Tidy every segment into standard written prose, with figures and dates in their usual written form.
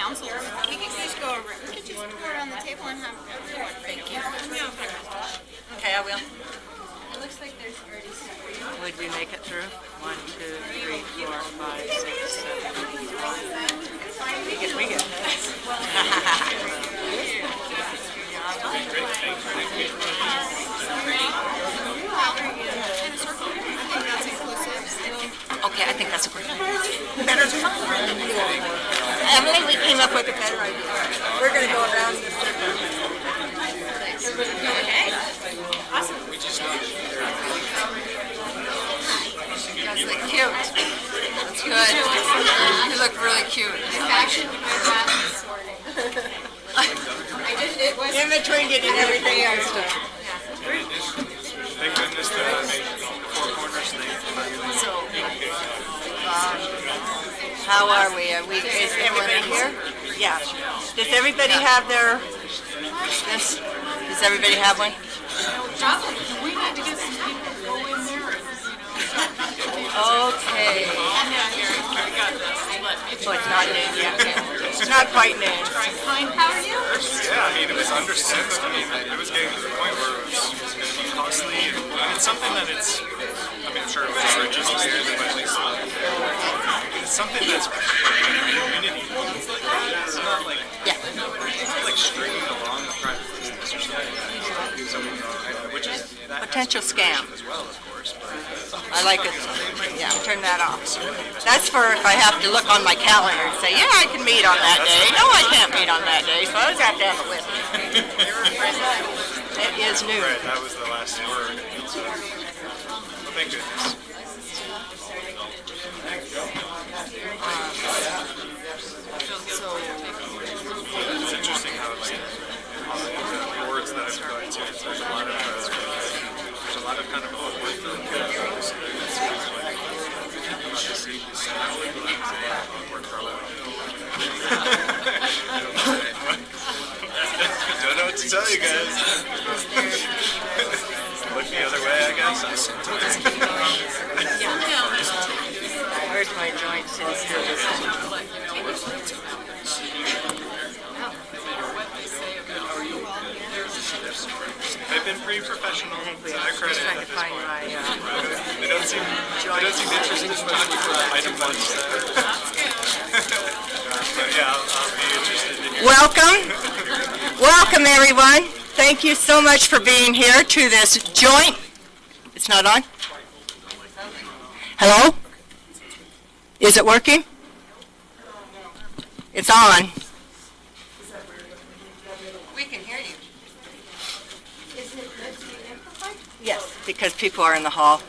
council. We could just go over. We could just go around the table and have everyone. Thank you. Okay, I will. It looks like there's already some. Would we make it through? 1, 2, 3, 4, 5, 6, 7. We get. Okay, I think that's a good idea. Emily, we came up with a better idea. We're going to go around this circle. Okay. Awesome. You look cute. That's good. You look really cute. In between getting everything else done. Thank goodness the Four Corners thing. So, how are we? Is everybody here? Yeah. Does everybody have their, this? Does everybody have one? We need to get some people to go in there and, Okay. So it's not noon yet. It's not quite noon. How are you? Yeah, I mean, it was understandable. I mean, it was getting to the point where it was going to be costly. And it's something that it's, I mean, I'm sure it was already just there, but it's something that's community. It's not like, like stringing along a private business or something like that. Which is that Potential scam. as well, of course. I like it. Yeah, turn that off. That's for if I have to look on my calendar and say, yeah, I can meet on that day. No, I can't meet on that day, so I always have to have it with me. It is new. Right, that was the last word. So, well, thank goodness. It's interesting how like the boards that I've gone to, there's a lot of kind of awkward don't know what to tell you guys. Look the other way, I guess. Where's my joints in They've been pretty professional. I think we To are their credit just trying at to this find point. my They don't seem interested as much with item lunch there. But yeah, I'll be interested to hear. Welcome everyone. Thank you so much for being here to this joint. It's not on? Hello? Is it working? It's on. We can hear you. Is it meant to be amplified? Yes, because people are in the hall.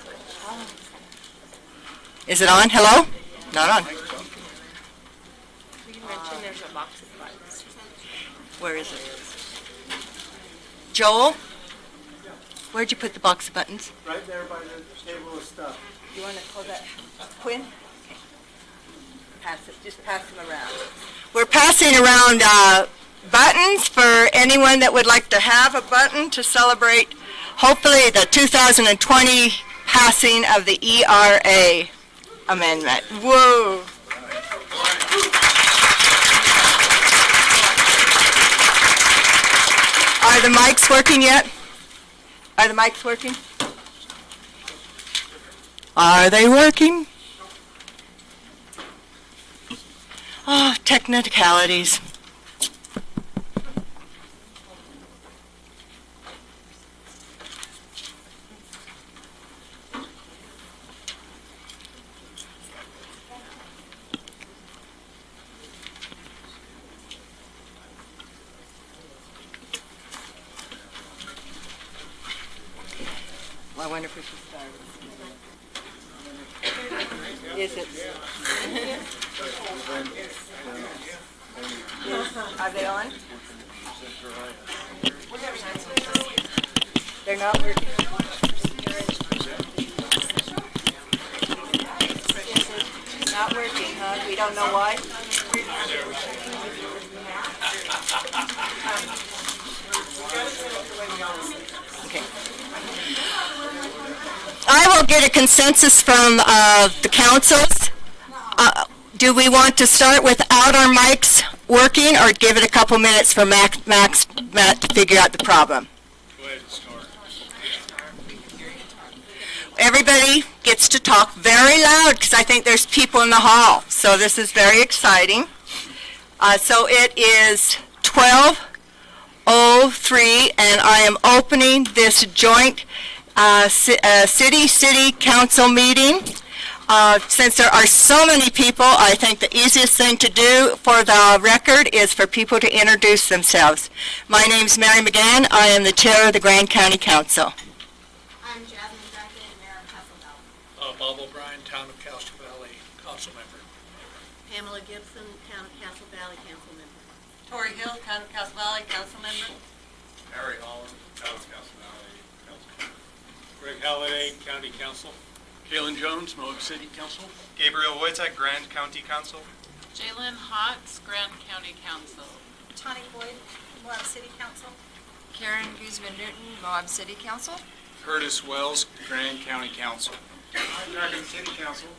Is it on? Hello? Not on. You mentioned there's a box of buttons. Where is it? Joel? Where'd you put the box of buttons? Right there by the table of stuff. You want to call that Quinn? Okay. Pass it. Just pass them around. We're passing around buttons for anyone that would like to have a button to celebrate, hopefully, the 2020 passing of the ERA amendment. Whoa! Are the mics working yet? Are the mics working? Are they working? Oh, technicalities. Well, I wonder if we should start. Is it? Are they on? They're not working. Not working, huh? We don't know why? Okay. I will get a consensus from the councils. Do we want to start without our mics working, or give it a couple minutes for Matt to figure out the problem? Go ahead and start. Everybody gets to talk very loud because I think there's people in the hall. So this is very exciting. So it is 12:03, and I am opening this joint city council meeting. Since there are so many people, I think the easiest thing to do for the record is for people to introduce themselves. My name's Mary McGann. I am the chair of the Grand County Council. I'm Jasmine Duncan, Mayor of Castle Valley. Bob O'Brien, Town of Castle Valley Council Member. Pamela Gibson, Town of Castle Valley Council Member. Tori Hill, Town of Castle Valley, Council Member. Harry Holland, Town of Castle Valley, Council. Greg Halliday, County Council. Kalen Jones, Moab City Council. Gabriel Wojtek, Grand County Council. Jalen Hotz, Grand County Council. Tawny Boyd, Moab City Council. Karen Guzman-Newton, Moab City Council. Curtis Wells, Grand County Council. Dragon City Council.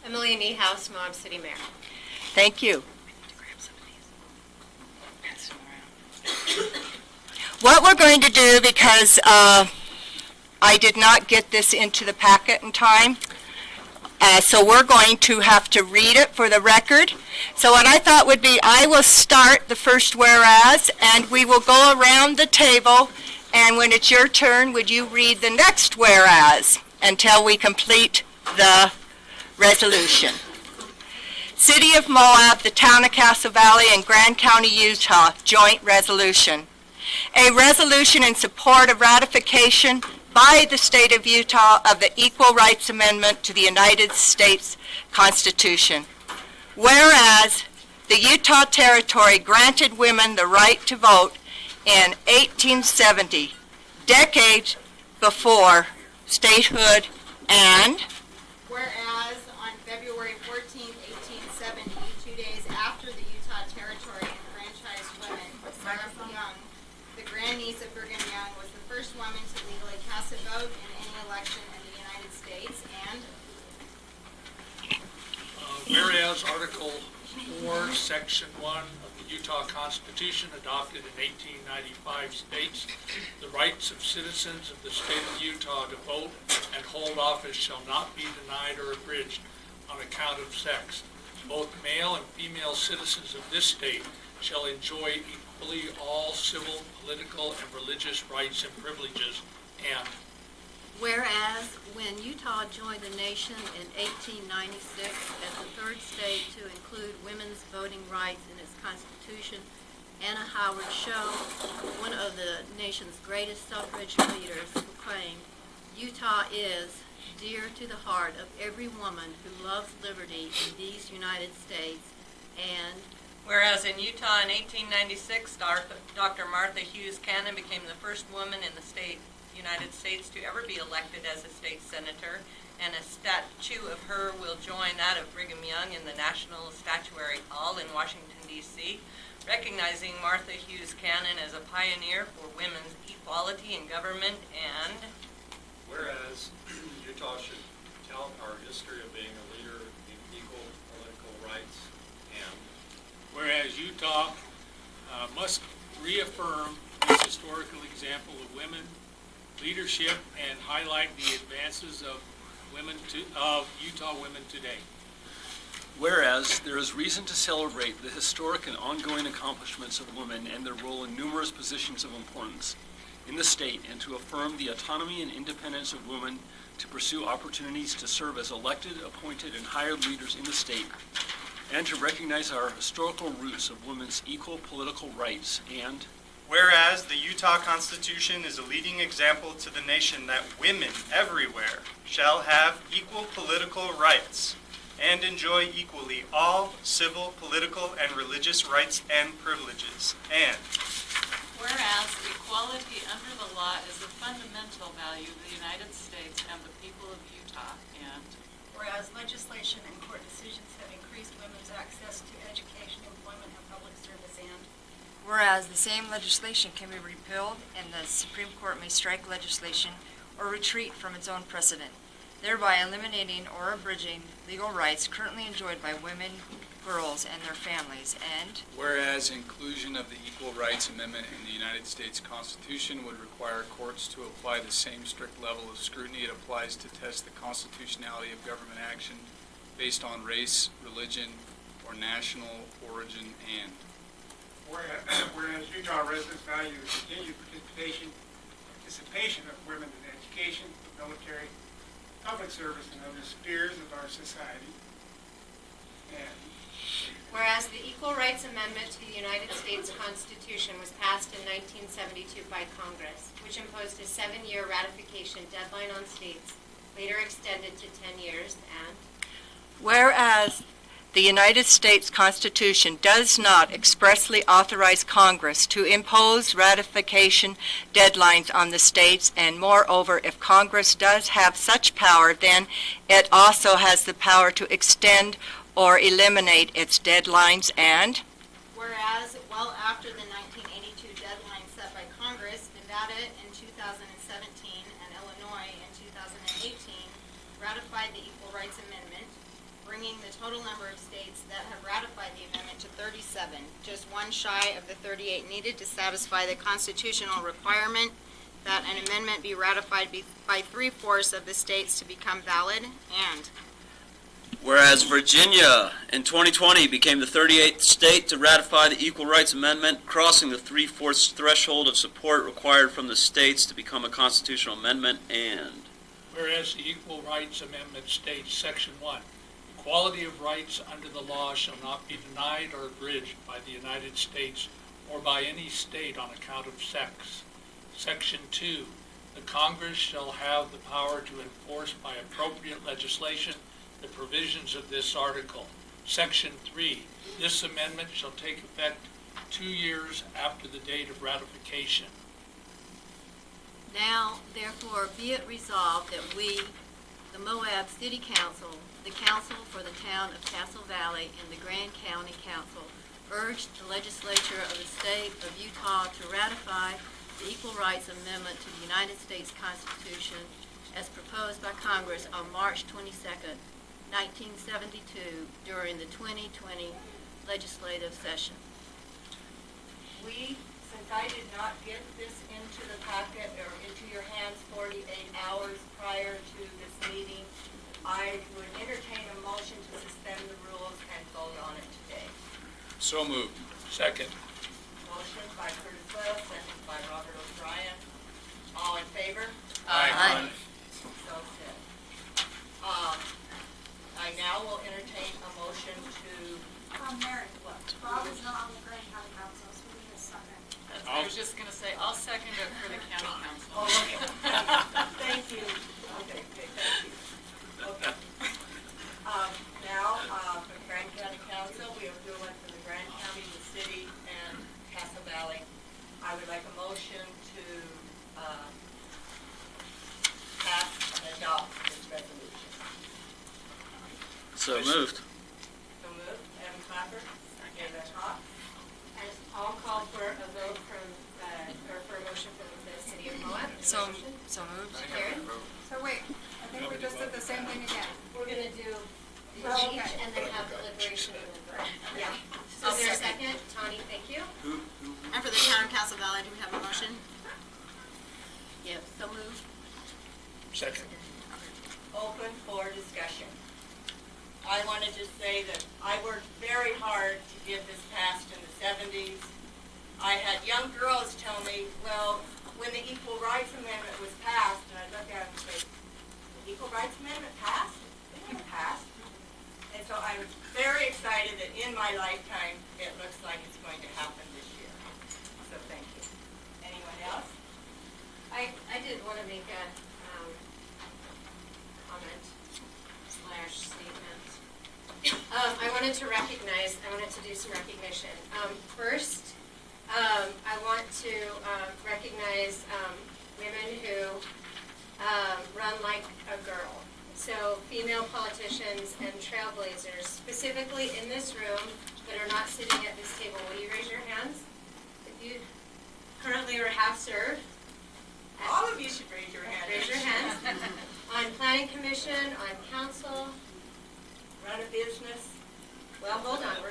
Emily Niehaus, Moab City Mayor. Thank you. What we're going to do, because I did not get this into the packet in time, so we're going to have to read it for the record. So what I thought would be, I will start the first whereas, and we will go around the table, and when it's your turn, would you read the next whereas until we complete the resolution. City of Moab, the Town of Castle Valley, and Grand County, Utah, joint resolution. A resolution in support of ratification by the state of Utah of the Equal Rights Amendment to the United States Constitution. Whereas the Utah Territory granted women the right to vote in 1870, decades before statehood, and Whereas on February 14, 1870, 2 days after the Utah Territory enfranchised women, Sarah Young, the grandniece of Brigham Young, was the first woman to legally cast a vote in any election in the United States, and Whereas Article 4, Section 1 of the Utah Constitution adopted in 1895 states, the rights of citizens of the state of Utah to vote and hold office shall not be denied or abridged on account of sex. Both male and female citizens of this state shall enjoy equally all civil, political, and religious rights and privileges, and Whereas, when Utah joined the nation in 1896 as the third state to include women's voting rights in its constitution, Anna Howard Shaw, one of the nation's greatest suffrage leaders, proclaimed, "Utah is dear to the heart of every woman who loves liberty in these United States," and Whereas in Utah in 1896, Dr. Martha Hughes Cannon became the first woman in the United States to ever be elected as a state senator, and a statue of her will join that of Brigham Young in the National Statuary Hall in Washington, D.C., recognizing Martha Hughes Cannon as a pioneer for women's equality in government, and Whereas Utah should tell our history of being a leader in equal political rights, and whereas Utah must reaffirm this historical example of women leadership and highlight the advances of Utah women today. Whereas there is reason to celebrate the historic and ongoing accomplishments of women and their role in numerous positions of importance in the state, and to affirm the autonomy and independence of women to pursue opportunities to serve as elected, appointed, and hired leaders in the state, and to recognize our historical roots of women's equal political rights, and whereas the Utah Constitution is a leading example to the nation that women everywhere shall have equal political rights and enjoy equally all civil, political, and religious rights and privileges, and whereas equality under the law is a fundamental value of the United States and the people of Utah, and whereas legislation and court decisions have increased women's access to education, employment, and public service, and whereas the same legislation can be repealed and the Supreme Court may strike legislation or retreat from its own precedent, thereby eliminating or abridging legal rights currently enjoyed by women girls and their families, and Whereas inclusion of the Equal Rights Amendment in the United States Constitution would require courts to apply the same strict level of scrutiny it applies to test the constitutionality of government action based on race, religion, or national origin, and Whereas Utah residents value the continued participation of women in education, the military, public service, and other spheres of our society. And Whereas the Equal Rights Amendment to the United States Constitution was passed in 1972 by Congress, which imposed a 7-year ratification deadline on states, later extended to 10 years, and whereas the United States Constitution does not expressly authorize Congress to impose ratification deadlines on the states, and moreover, if Congress does have such power, then it also has the power to extend or eliminate its deadlines, and Whereas, well after the 1982 deadline set by Congress, Nevada in 2017 and Illinois in 2018 ratified the Equal Rights Amendment, bringing the total number of states that have ratified the amendment to 37, just one shy of the 38 needed to satisfy the constitutional requirement that an amendment be ratified by 3/4 of the states to become valid, and Whereas Virginia in 2020 became the 38th state to ratify the Equal Rights Amendment, crossing the 3/4 threshold of support required from the states to become a constitutional amendment, and Whereas the Equal Rights Amendment states, Section 1, equality of rights under the law shall not be denied or abridged by the United States or by any state on account of sex. Section 2, the Congress shall have the power to enforce by appropriate legislation the provisions of this article. Section 3, this amendment shall take effect 2 years after the date of ratification. Now, therefore, be it resolved that we, the Moab City Council, the Council for the Town of Castle Valley, and the Grand County Council urge the legislature of the state of Utah to ratify the Equal Rights Amendment to the United States Constitution as proposed by Congress on March 22nd, 1972, during the 2020 legislative session. Since I did not get this into the packet or into your hands 48 hours prior to this meeting, I would entertain a motion to suspend the rules and vote on it today. so moved. Second. Motion by Curtis Boyle, second by Robert O'Brien. All in favor? Aye. So said. I now will entertain a motion to, Mary, Bob is not on the Grand County Council, so we need a second. I was just going to say, I'll second it for the county council. oh, okay. Thank you. Okay, thank you. Okay. Now, for the Grand County Council, we are doing for the Grand County, the city, and Castle Valley. I would like a motion to pass and adopt this resolution. so moved. So moved. Evan Clapper, Evan Hawk. And I'll call for a vote from, or for a motion from the city of Moab. so moved. Karen? So wait, I think we just did the same thing again. We're going to do Well, each okay. and then have deliberation and then vote. Yeah. So is there a second? Tawny, thank you. And for the town of Castle Valley, do we have a motion? Yes, so moved. Second. Open for discussion. I want to just say that I worked very hard to get this passed in the 70s. I had young girls tell me, well, when the Equal Rights Amendment was passed, and I looked at it and said, the Equal Rights Amendment passed? It didn't pass. And so I was very excited that in my lifetime, it looks like it's going to happen this year. So thank you. Anyone else? I did want to make a comment / statement. I wanted to do some recognition. First, I want to recognize women who run like a girl. So female politicians and trailblazers, specifically in this room, that are not sitting at this table. Will you raise your hands? If you currently or have served. All of you should raise your hand. Raise your hands. On planning commission, on council. Run a business. Well, hold on,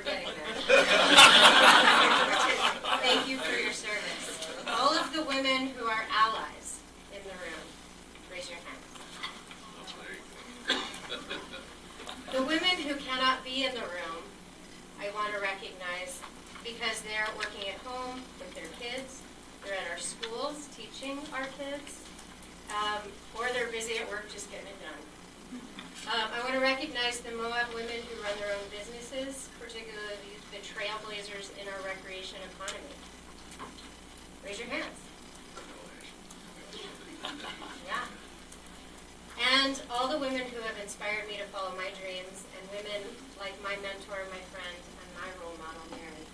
be in the room, I want to recognize because they're working at home with their kids, they're at our schools teaching our kids, or they're busy at work just getting it done. I want to recognize the Moab women who run their own businesses, particularly the trailblazers in our recreation economy. Raise your hands. Yeah. And all the women who have inspired me to follow my dreams, and women like my mentor, my friend, and my role model, Mary.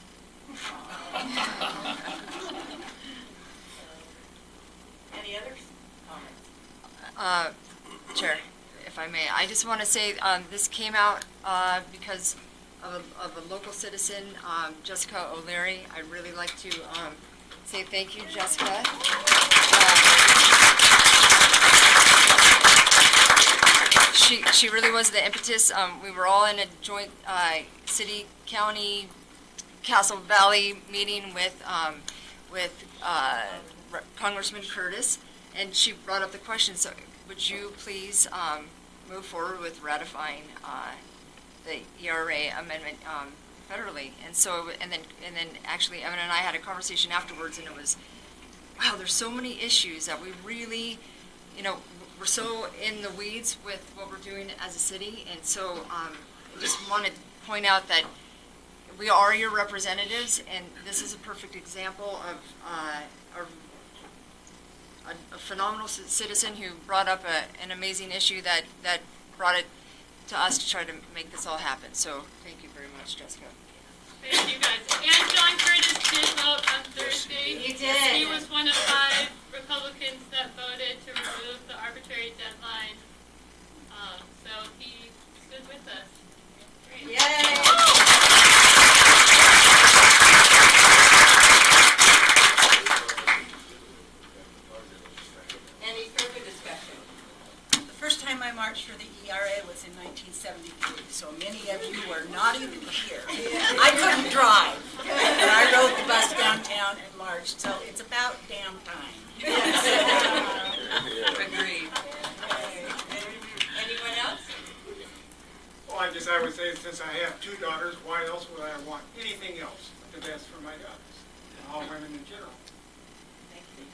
Any other comments? Chair, if I may, I just want to say this came out because of a local citizen, Jessica O'Leary. I'd really like to say thank you, Jessica. She really was the impetus. We were all in a joint city, county, Castle Valley meeting with Congressman Curtis, and she brought up the question, so would you please move forward with ratifying the ERA amendment federally? And so, and then actually Evan and I had a conversation afterwards, and it was, wow, there's so many issues that we really, we're so in the weeds with what we're doing as a city, and so I just want to point out that we are your representatives, and this is a perfect example of a phenomenal citizen who brought up an amazing issue that brought it to us to try to make this all happen. So thank you very much, Jessica. Thank you guys. And John Curtis did vote on Thursday. He did. He was one of 5 Republicans that voted to remove the arbitrary deadline. So he stood with us. Great. Yay! Any further discussion? The first time I marched for the ERA was in 1973, so many of you were not even here. I couldn't drive, and I rode the bus downtown and marched, so it's about damn time. Agreed. Anyone else? Well, I would say, since I have 2 daughters, why else would I want anything else but the best for my daughters, and all women in general? Thank you.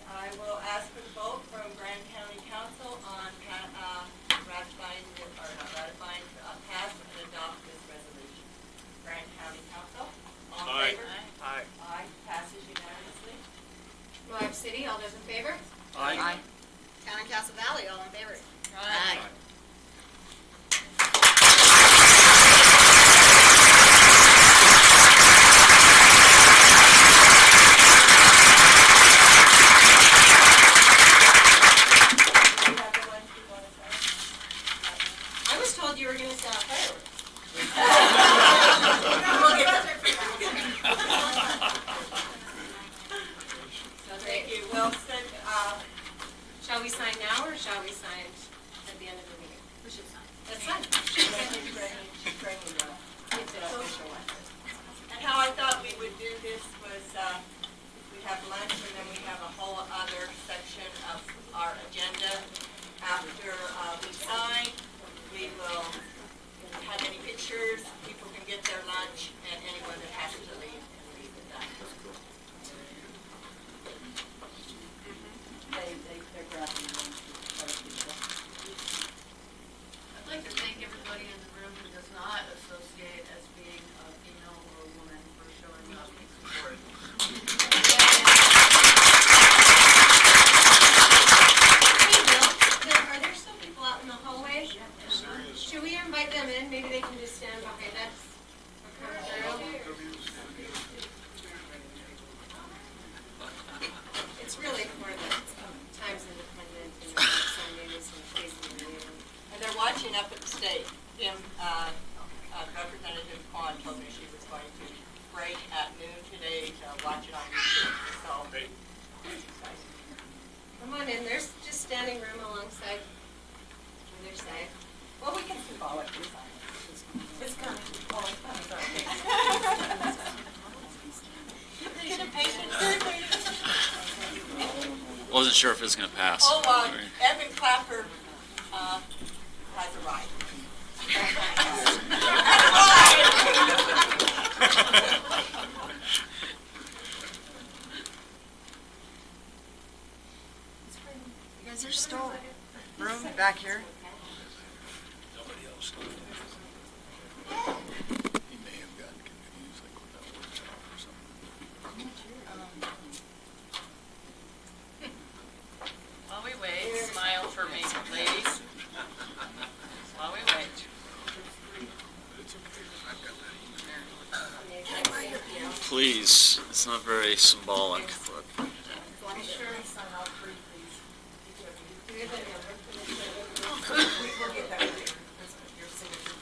I will ask for the vote from Grand County Council on ratifying, or not ratifying, pass and adopt this resolution. Grand County Council, all in favor? Aye. Aye, passes unanimously. Moab City, all those in favor? Aye. Town and Castle Valley, all in favor? Aye. I was told you were going to set off fireworks. Thank you, Wilson. Shall we sign now, or shall we sign at the end of the meeting? We should sign. Let's sign. And how I thought we would do this was, we have lunch and then we have a whole other section of our agenda. After we sign, we will have any pictures, people can get their lunch, and anyone that has to leave can leave at that. They're grabbing lunch with other people. I'd like to thank everybody in the room who does not associate as being a female or a woman for showing up in support. Hey, Bill, are there still people out in the hallway? Should we invite them in? Maybe they can just stand behind us. Or come through. It's really for the Times Independent and the Sundays and Casey and And they're watching up at the state. Representative Quan told me she was going to break at noon today to watch it on YouTube, so. Come on in, there's just standing room alongside, on their side. Well, we can symbolically sign it. It's coming. Oh, it's coming, sorry. Get a patient. Wasn't sure if it was going to pass. Oh, Evan Clapper has a right. You guys, there's still room back here. Nobody else. He may have gotten confused, like with that workshop or something. While we wait, smile for me, please. While we wait. It's okay, I've got that. Please, it's not very symbolic, but. We'll get that with you. Your signature.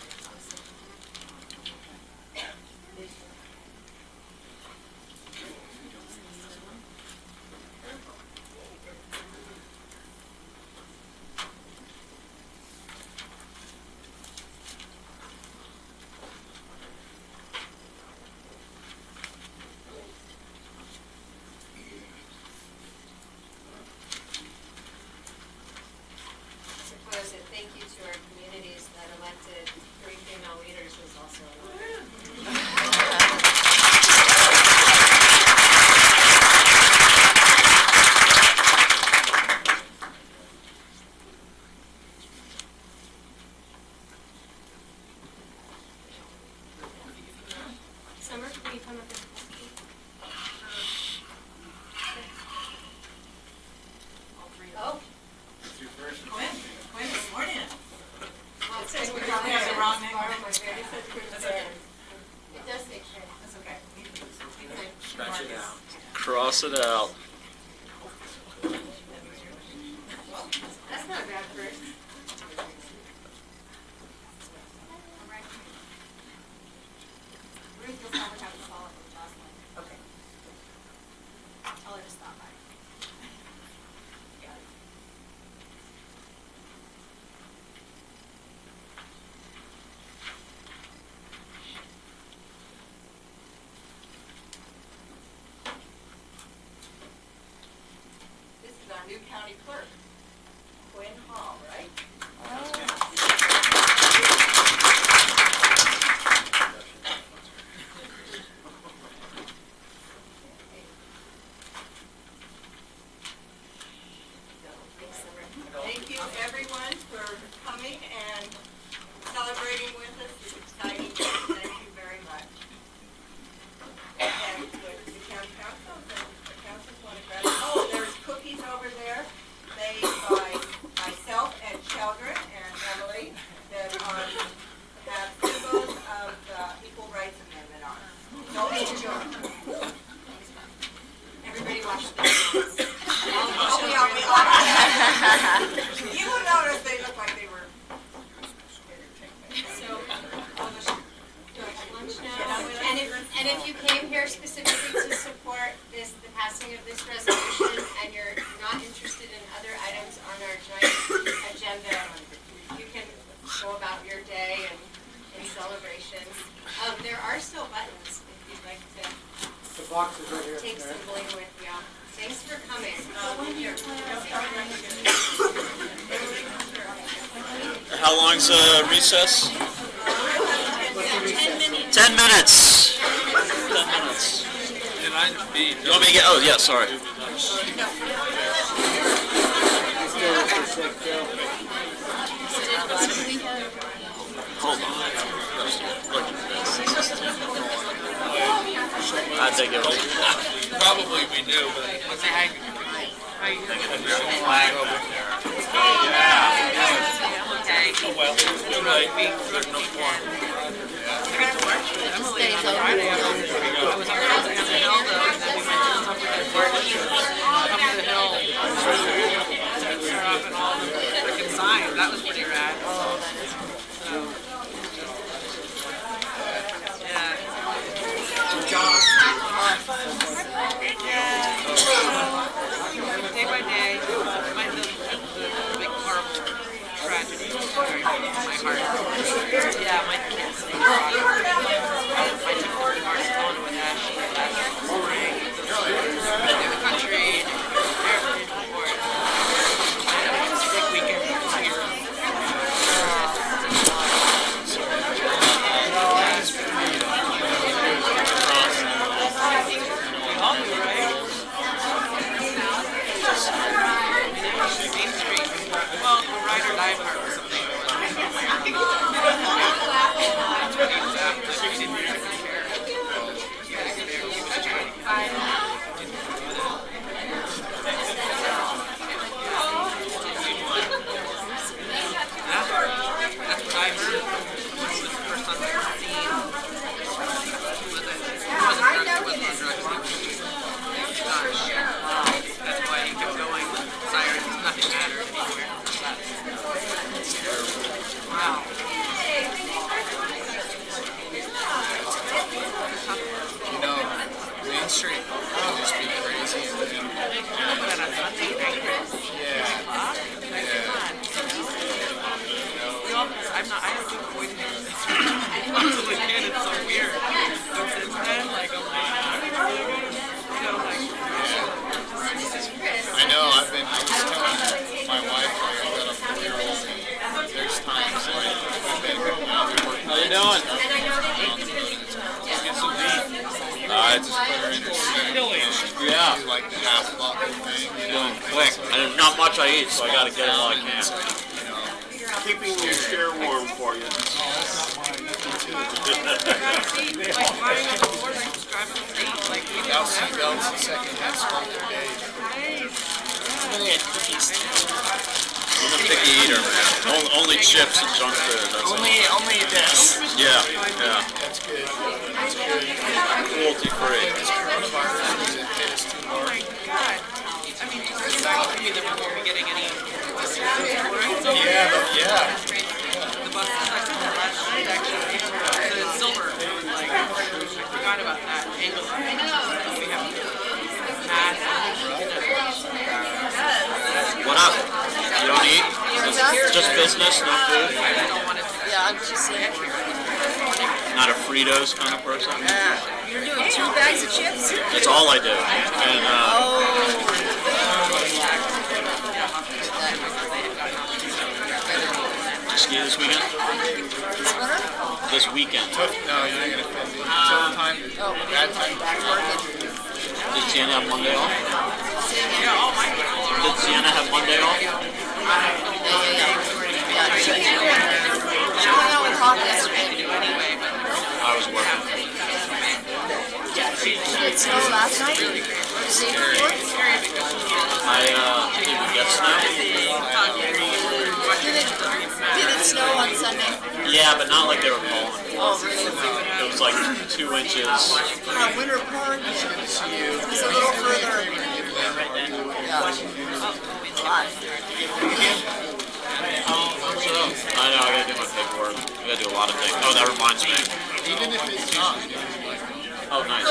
Suppose a thank you to our communities that elected 3 female leaders was also a Summer, will you come up and Oh. Quinn, good morning. Well, it says We we're probably have the wrong name. That's okay. It does say Quinn. That's okay. Scratch it out. Cross it out. That's not bad first. Ruth, you'll probably have to follow up with Jocelyn. Okay. Tell her to stop by. This is our new county clerk, Quinn Hall, right? Thank you, everyone, for coming and celebrating with us this exciting day. Thank you very much. And with the county council, the councils want to grab, oh, there's cookies over there made by myself and children and Emily that have symbols of the Equal Rights Amendment on them. So enjoy. Everybody watch this. You will notice they look like they were. So, lunch now. And if you came here specifically to support the passing of this resolution, and you're not interested in other items on our joint agenda, you can go about your day and in celebration. There are still buttons if you'd like to The box is right here. take some bling with you. Thanks for coming. How long's recess? 10 minutes. 10 minutes. And item B. You want me to get, oh, yeah, sorry. Hold on. Look at this. I think it was. Probably we knew, but what's the hang? Flag over there. Okay. Oh, well, you're right. There's no point. Emily, on Friday, I was on the hill, though, and then we went to the top of the hill. Set off and all the frickin' signs. That was pretty rad. So, yeah. Day by day, the big horrible tragedy is very close to my heart. Yeah, my kids, they cried. I took them to Barcelona with Ashley last spring. In the country, they're for it. I had a sick weekend here. You know, Main Street can just be crazy and I'm not, I have to avoid him. Until a kid, it's so weird. But since then, like, I'm like, you know, like, I know, I was telling my wife, like, I got a 4-year-old, and there's times, like, I've been going out to work. How you doing? Get some meat. I just put her in the seat. Yeah. Do like the half bottle thing. Doing quick. And there's not much I eat, so I gotta get it while I can. Keeping your chair warm for you. Without seatbelts, the second half smoked a day. I'm a picky eater, man. Only chips and junk food. That's Only this. Yeah, yeah. That's good. That's good. Cruelty free. Coronavirus is it hit us too hard. I mean, it's not to me that we won't be getting any. Yeah. The bus is like last night, actually. The silver. Like, I forgot about that angle. We have What up? You don't eat? Just business, no food? Yeah, I'm just saying. Not a Fritos kind of person? You're doing 2 bags of chips? That's all I do. And, ski this weekend? This weekend. No, you're not gonna fit me. Tough time. Bad time. Did Sienna have Monday off? Did Sienna have Monday off? She went out with Hawk yesterday. I was working. Did it snow last night? Or the day before? Did we get snow? Did it snow on Sunday? Yeah, but not like they were calling. Oh, really? It was like 2 inches. Winter Park? It was a little further. Yeah. I know, I gotta do my paperwork. I gotta do a lot of things. Oh, that reminds me. Even if it's not. Oh, nice.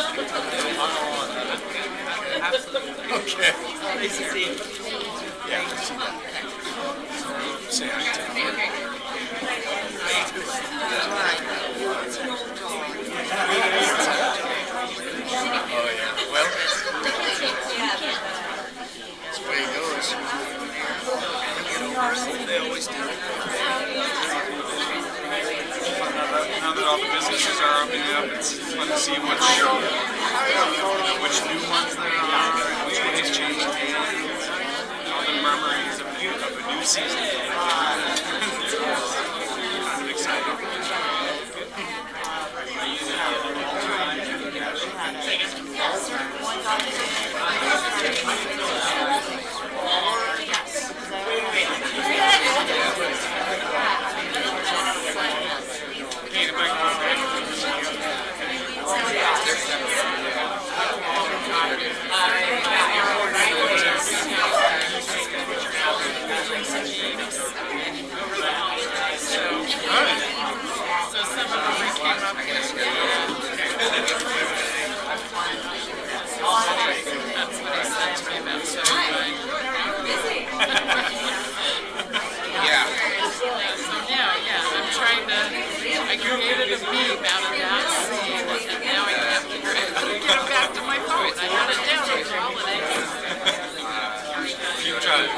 Okay. Nice to see you. Yeah. Say hi to him. Oh, yeah. Well, that's the way it goes. They always do. Now that all the businesses are opening up, it's fun to see which new ones there are, which ones change hands, all the murmurings of a new season. Kind of exciting. I created a meme out of that, and now I have to get it back to my phone. I had it down over the holidays. Keep trying.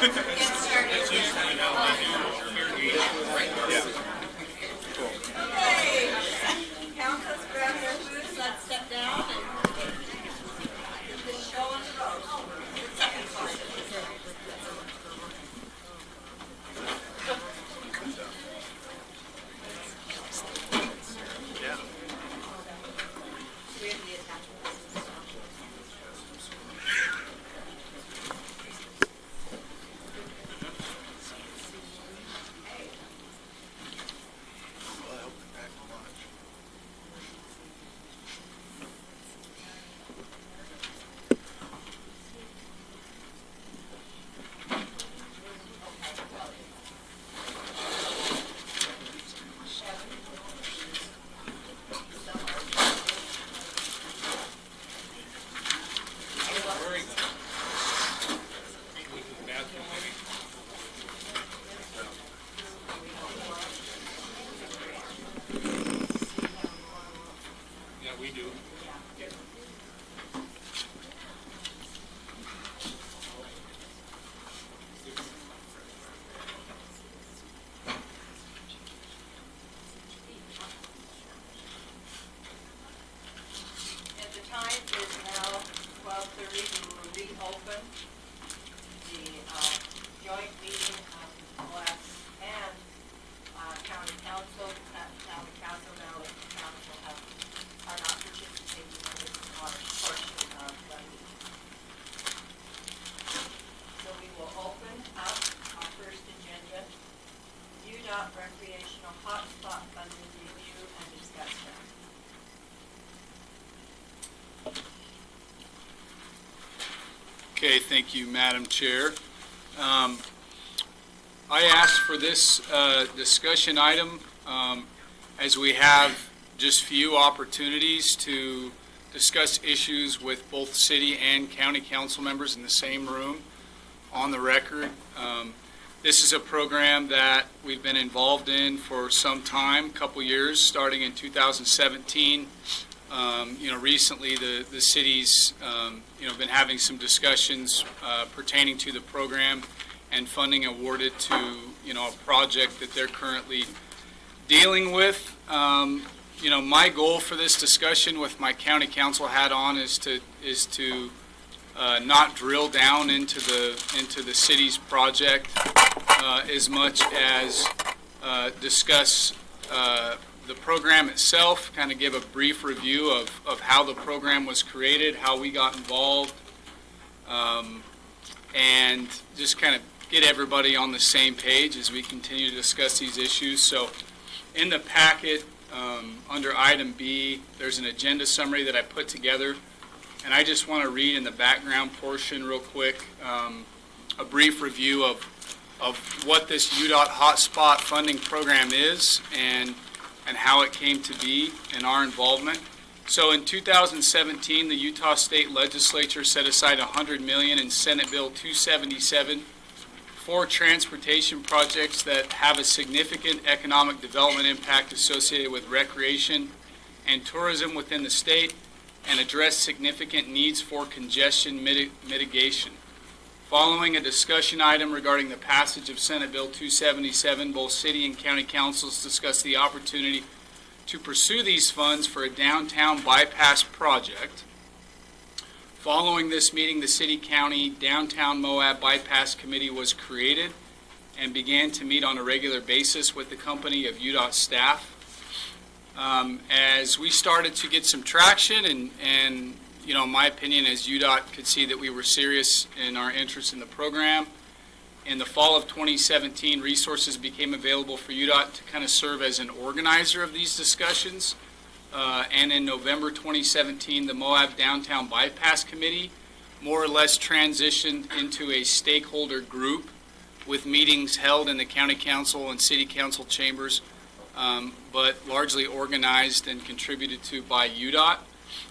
Get started. Okay. Council's grab their booths, let's step down and get this show on the road. Second part. We have the attachments. Yeah, we do. And the time is now 12:30. We will reopen the joint meeting of Moab and County Council. County Council now, the council are not participating in this portion of the meeting. So we will open up our first agenda, UDOT recreational hotspot funding review and discussion. Okay, thank you, Madam Chair. I asked for this discussion item as we have just few opportunities to discuss issues with both city and county council members in the same room on the record. This is a program that we've been involved in for some time, a couple years, starting in 2017. Recently the city's, been having some discussions pertaining to the program and funding awarded to, a project that they're currently dealing with. My goal for this discussion with my county council hat on is to not drill down into the city's project as much as discuss the program itself, kind of give a brief review of how the program was created, how we got involved, and just kind of get everybody on the same page as we continue to discuss these issues. So in the packet, under item B, there's an agenda summary that I put together, and I just want to read in the background portion real quick a brief review of what this UDOT hotspot funding program is and how it came to be and our involvement. So in 2017, the Utah State Legislature set aside $100 million in Senate Bill 277 for transportation projects that have a significant economic development impact associated with recreation and tourism within the state and address significant needs for congestion mitigation. Following a discussion item regarding the passage of Senate Bill 277, both city and county councils discussed the opportunity to pursue these funds for a downtown bypass project. Following this meeting, the City-County Downtown Moab Bypass Committee was created and began to meet on a regular basis with the company of UDOT staff. As we started to get some traction and in my opinion, as UDOT could see that we were serious in our interest in the program, in the fall of 2017, resources became available for UDOT to kind of serve as an organizer of these discussions. And in November 2017, the Moab Downtown Bypass Committee more or less transitioned into a stakeholder group with meetings held in the county council and city council chambers, but largely organized and contributed to by UDOT.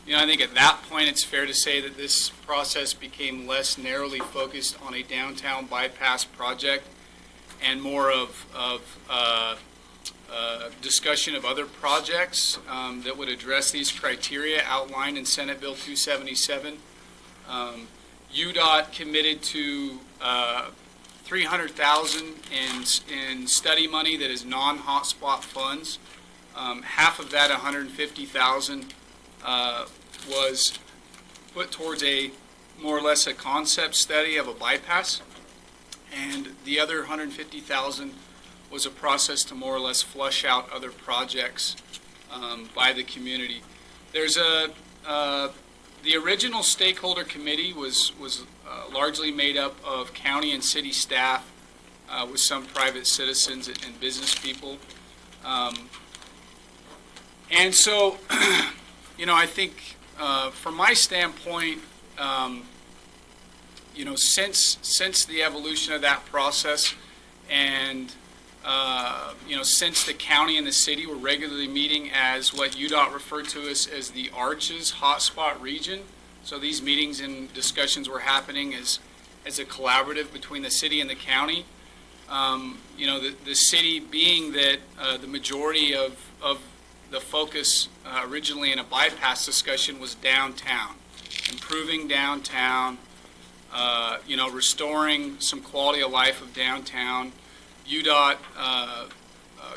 I think at that point it's fair to say that this process became less narrowly focused on a downtown bypass project and more of discussion of other projects that would address these criteria outlined in Senate Bill 277. UDOT committed to $300,000 in study money that is non-hotspot funds. Half of that, $150,000, was put towards a more or less a concept study of a bypass, and the other $150,000 was a process to more or less flush out other projects by the community. There's the original stakeholder committee was largely made up of county and city staff with some private citizens and business people. And so, I think from my standpoint, since the evolution of that process and since the county and the city were regularly meeting as what UDOT referred to as the Arches hotspot region. So these meetings and discussions were happening as a collaborative between the city and the county. The city being that the majority of the focus originally in a bypass discussion was downtown, improving downtown, restoring some quality of life of downtown. UDOT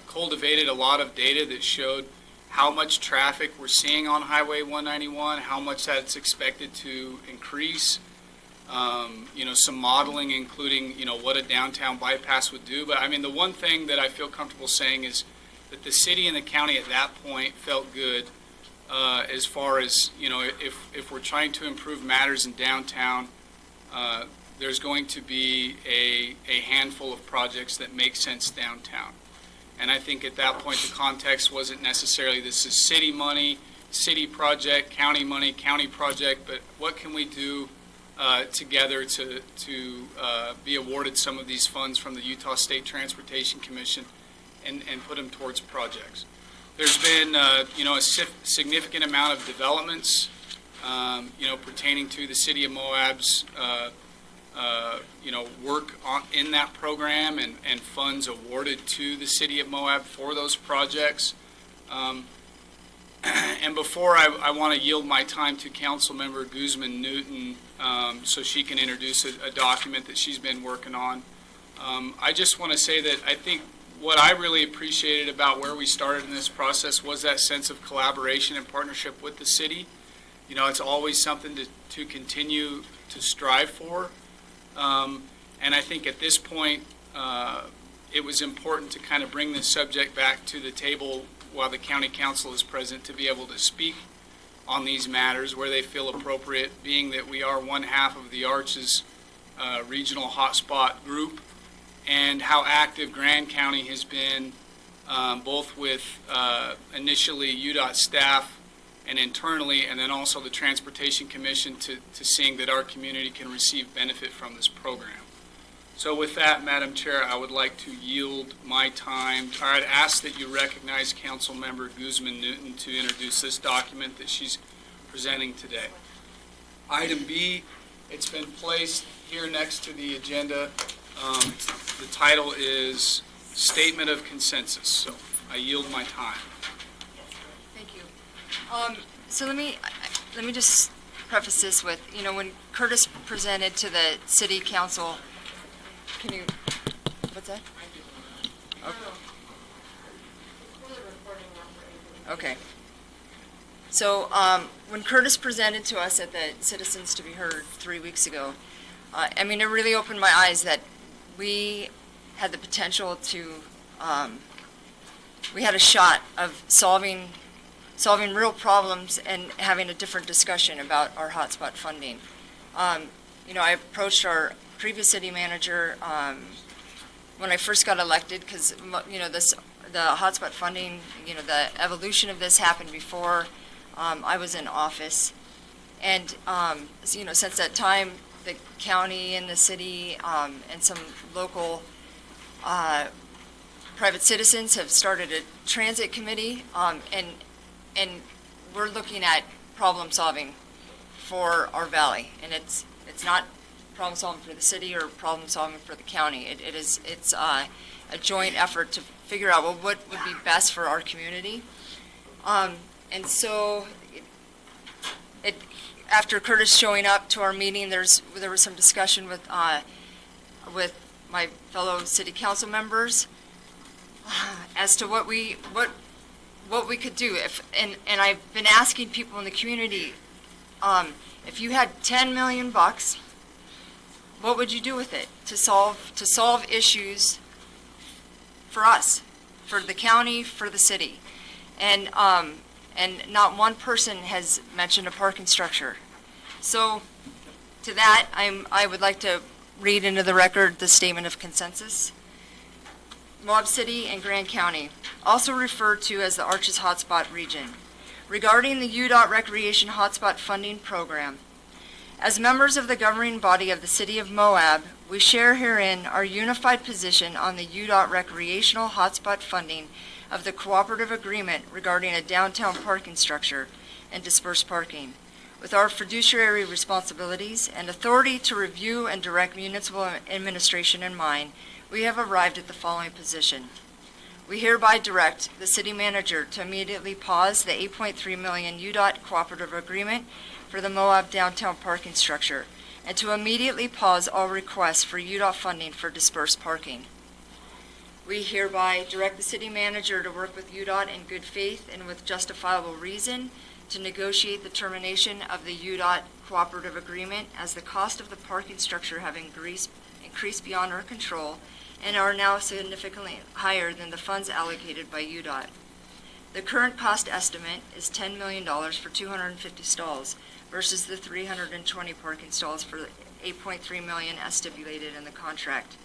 cultivated a lot of data that showed how much traffic we're seeing on Highway 191, how much that's expected to increase. Some modeling, including, what a downtown bypass would do. But I mean, the one thing that I feel comfortable saying is that the city and the county at that point felt good as far as, if we're trying to improve matters in downtown, there's going to be a handful of projects that make sense downtown. And I think at that point the context wasn't necessarily this is city money, city project, county money, county project, but what can we do together to be awarded some of these funds from the Utah State Transportation Commission and put them towards projects. There's been a significant amount of developments pertaining to the city of Moab's work in that program and funds awarded to the city of Moab for those projects. And before I want to yield my time to Councilmember Guzman Newton so she can introduce a document that she's been working on, I just want to say that I think what I really appreciated about where we started in this process was that sense of collaboration and partnership with the city. It's always something to continue to strive for. And I think at this point, it was important to kind of bring this subject back to the table while the county council is present to be able to speak on these matters where they feel appropriate, being that we are one half of the Arches regional hotspot group, and how active Grand County has been, both with initially UDOT staff and internally, and then also the Transportation Commission to seeing that our community can receive benefit from this program. So with that, Madam Chair, I would like to yield my time. I'd ask that you recognize Councilmember Guzman Newton to introduce this document that she's presenting today. Item B, it's been placed here next to the agenda. The title is Statement of Consensus. So I yield my time. Thank you. So let me just preface this with, when Curtis presented to the city council, can you, what's that? Okay. So when Curtis presented to us at the Citizens to be Heard 3 weeks ago, it really opened my eyes that we had the potential to, we had a shot of solving real problems and having a different discussion about our hotspot funding. I approached our previous city manager when I first got elected because, the hotspot funding, the evolution of this happened before I was in office. And, since that time, the county and the city and some local private citizens have started a transit committee, and we're looking at problem solving for our valley. And it's not problem solving for the city or problem solving for the county. It's a joint effort to figure out, what would be best for our community. And so after Curtis showing up to our meeting, there was some discussion with my fellow city council members as to what we could do. And I've been asking people in the community, if you had 10 million bucks, what would you do with it to solve issues for us, for the county, for the city? And not one person has mentioned a parking structure. So to that, I would like to read into the record the statement of consensus. Moab City and Grand County, also referred to as the Arches Hotspot Region, regarding the UDOT Recreation Hotspot Funding Program. As members of the governing body of the City of Moab, we share herein our unified position on the UDOT Recreational Hotspot Funding of the Cooperative Agreement regarding a downtown parking structure and dispersed parking. With our fiduciary responsibilities and authority to review and direct municipal administration in mind, we have arrived at the following position. We hereby direct the city manager to immediately pause the $8.3 million UDOT cooperative agreement for the Moab downtown parking structure, and to immediately pause all requests for UDOT funding for dispersed parking. We hereby direct the city manager to work with UDOT in good faith and with justifiable reason to negotiate the termination of the UDOT cooperative agreement, as the cost of the parking structure have increased beyond our control and are now significantly higher than the funds allocated by UDOT. The current cost estimate is $10 million for 250 stalls versus the 320 parking stalls for $8.3 million as stipulated in the contract.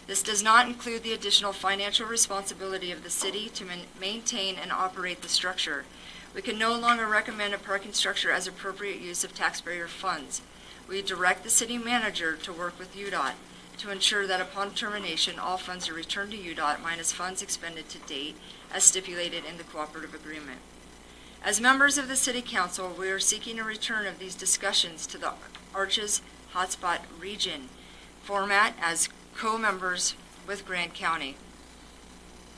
This does not include the additional financial responsibility of the city to maintain and operate the structure. We can no longer recommend a parking structure as appropriate use of taxpayer funds. We direct the city manager to work with UDOT to ensure that upon termination, all funds are returned to UDOT minus funds expended to date as stipulated in the cooperative agreement. As members of the City Council, we are seeking a return of these discussions to the Arches Hotspot Region format as co-members with Grand County.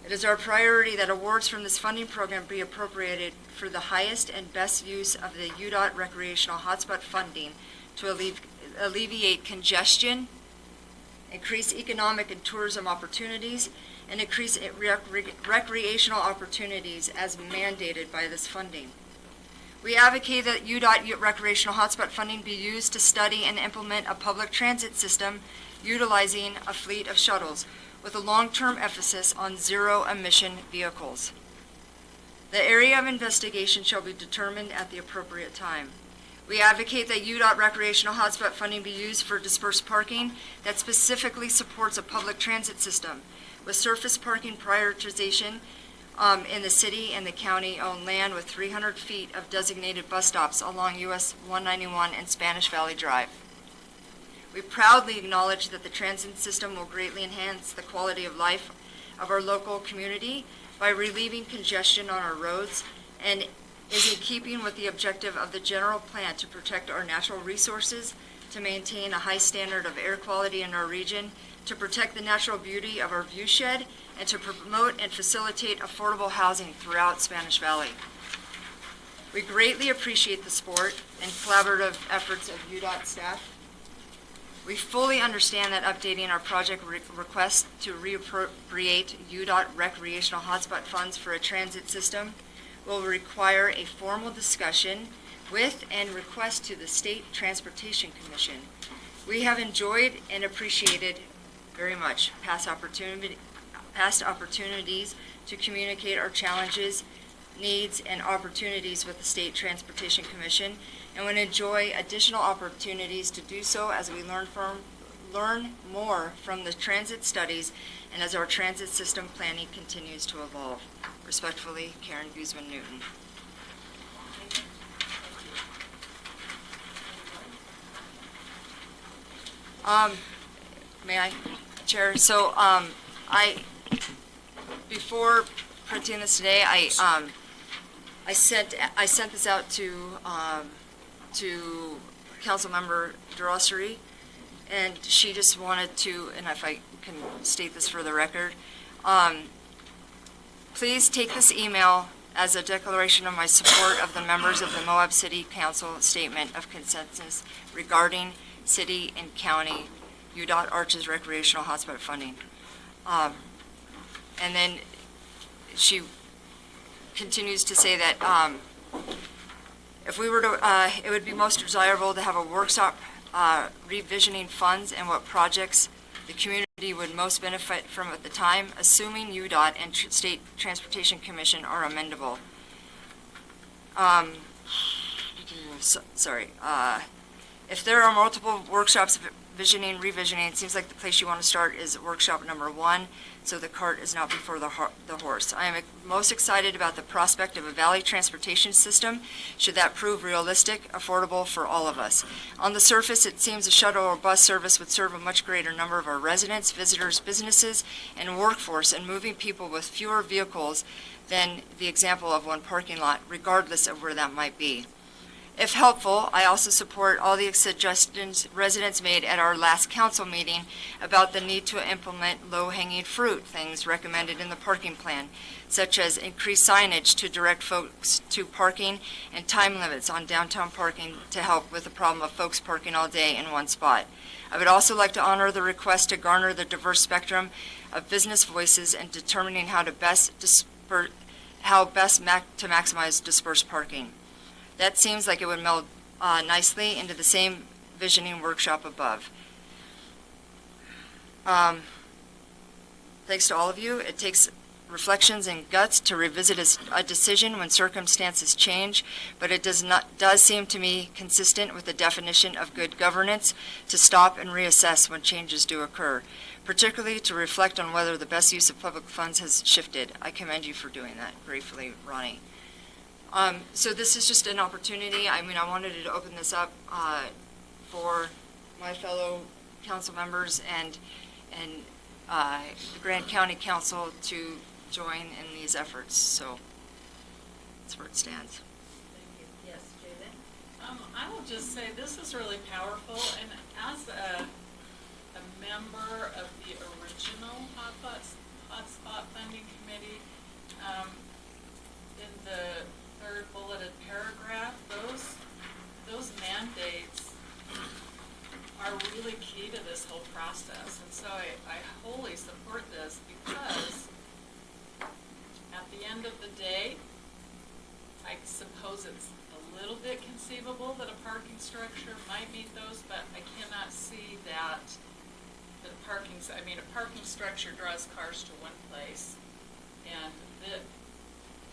It is our priority that awards from this funding program be appropriated for the highest and best use of the UDOT recreational hotspot funding to alleviate congestion, increase economic and tourism opportunities, and increase recreational opportunities as mandated by this funding. We advocate that UDOT recreational hotspot funding be used to study and implement a public transit system utilizing a fleet of shuttles with a long-term emphasis on zero-emission vehicles. The area of investigation shall be determined at the appropriate time. We advocate that UDOT recreational hotspot funding be used for dispersed parking that specifically supports a public transit system with surface parking prioritization in the city and the county-owned land with 300 feet of designated bus stops along US 191 and Spanish Valley Drive. We proudly acknowledge that the transit system will greatly enhance the quality of life of our local community by relieving congestion on our roads, and is in keeping with the objective of the general plan to protect our natural resources, to maintain a high standard of air quality in our region, to protect the natural beauty of our viewshed, and to promote and facilitate affordable housing throughout Spanish Valley. We greatly appreciate the support and collaborative efforts of UDOT staff. We fully understand that updating our project request to reappropriate UDOT recreational hotspot funds for a transit system will require a formal discussion with and request to the State Transportation Commission. We have enjoyed and appreciated very much past opportunities to communicate our challenges, needs, and opportunities with the State Transportation Commission, and would enjoy additional opportunities to do so as we learn more from the transit studies and as our transit system planning continues to evolve. Respectfully, Karen Guzman Newton. May I, Chair? So, before printing this today, I sent this out to Councilmember Derossery, and she just wanted to, and if I can state this for the record, please take this email as a declaration of my support of the members of the Moab City Council Statement of Consensus regarding city and county UDOT Arches recreational hotspot funding. And then she continues to say that if we were to, it would be most desirable to have a workshop revisioning funds and what projects the community would most benefit from at the time, assuming UDOT and State Transportation Commission are amendable. If there are multiple workshops, visioning, revisioning, it seems like the place you want to start is workshop number 1, so the cart is not before the horse. I am most excited about the prospect of a valley transportation system, should that prove realistic, affordable for all of us. On the surface, it seems a shuttle or bus service would serve a much greater number of our residents, visitors, businesses, and workforce, and moving people with fewer vehicles than the example of one parking lot, regardless of where that might be. If helpful, I also support all the suggestions residents made at our last council meeting about the need to implement low-hanging fruit, things recommended in the parking plan, such as increased signage to direct folks to parking and time limits on downtown parking to help with the problem of folks parking all day in one spot. I would also like to honor the request to garner the diverse spectrum of business voices in determining how to best to maximize dispersed parking. That seems like it would meld nicely into the same visioning workshop above. Thanks to all of you. It takes reflections and guts to revisit a decision when circumstances change, but it does seem to me consistent with the definition of good governance to stop and reassess when changes do occur, particularly to reflect on whether the best use of public funds has shifted. I commend you for doing that. Gratefully, Ronnie. So this is just an opportunity. I mean, I wanted to open this up for my fellow council members and the Grand County Council to join in these efforts. So that's where it stands. Yes, Jalen? I will just say this is really powerful, and as a member of the original Hotspot Funding Committee, in the third bulleted paragraph, those mandates are really key to this whole process. And so I wholly support this because at the end of the day, I suppose it's a little bit conceivable that a parking structure might meet those, but I cannot see that a parking structure draws cars to one place, and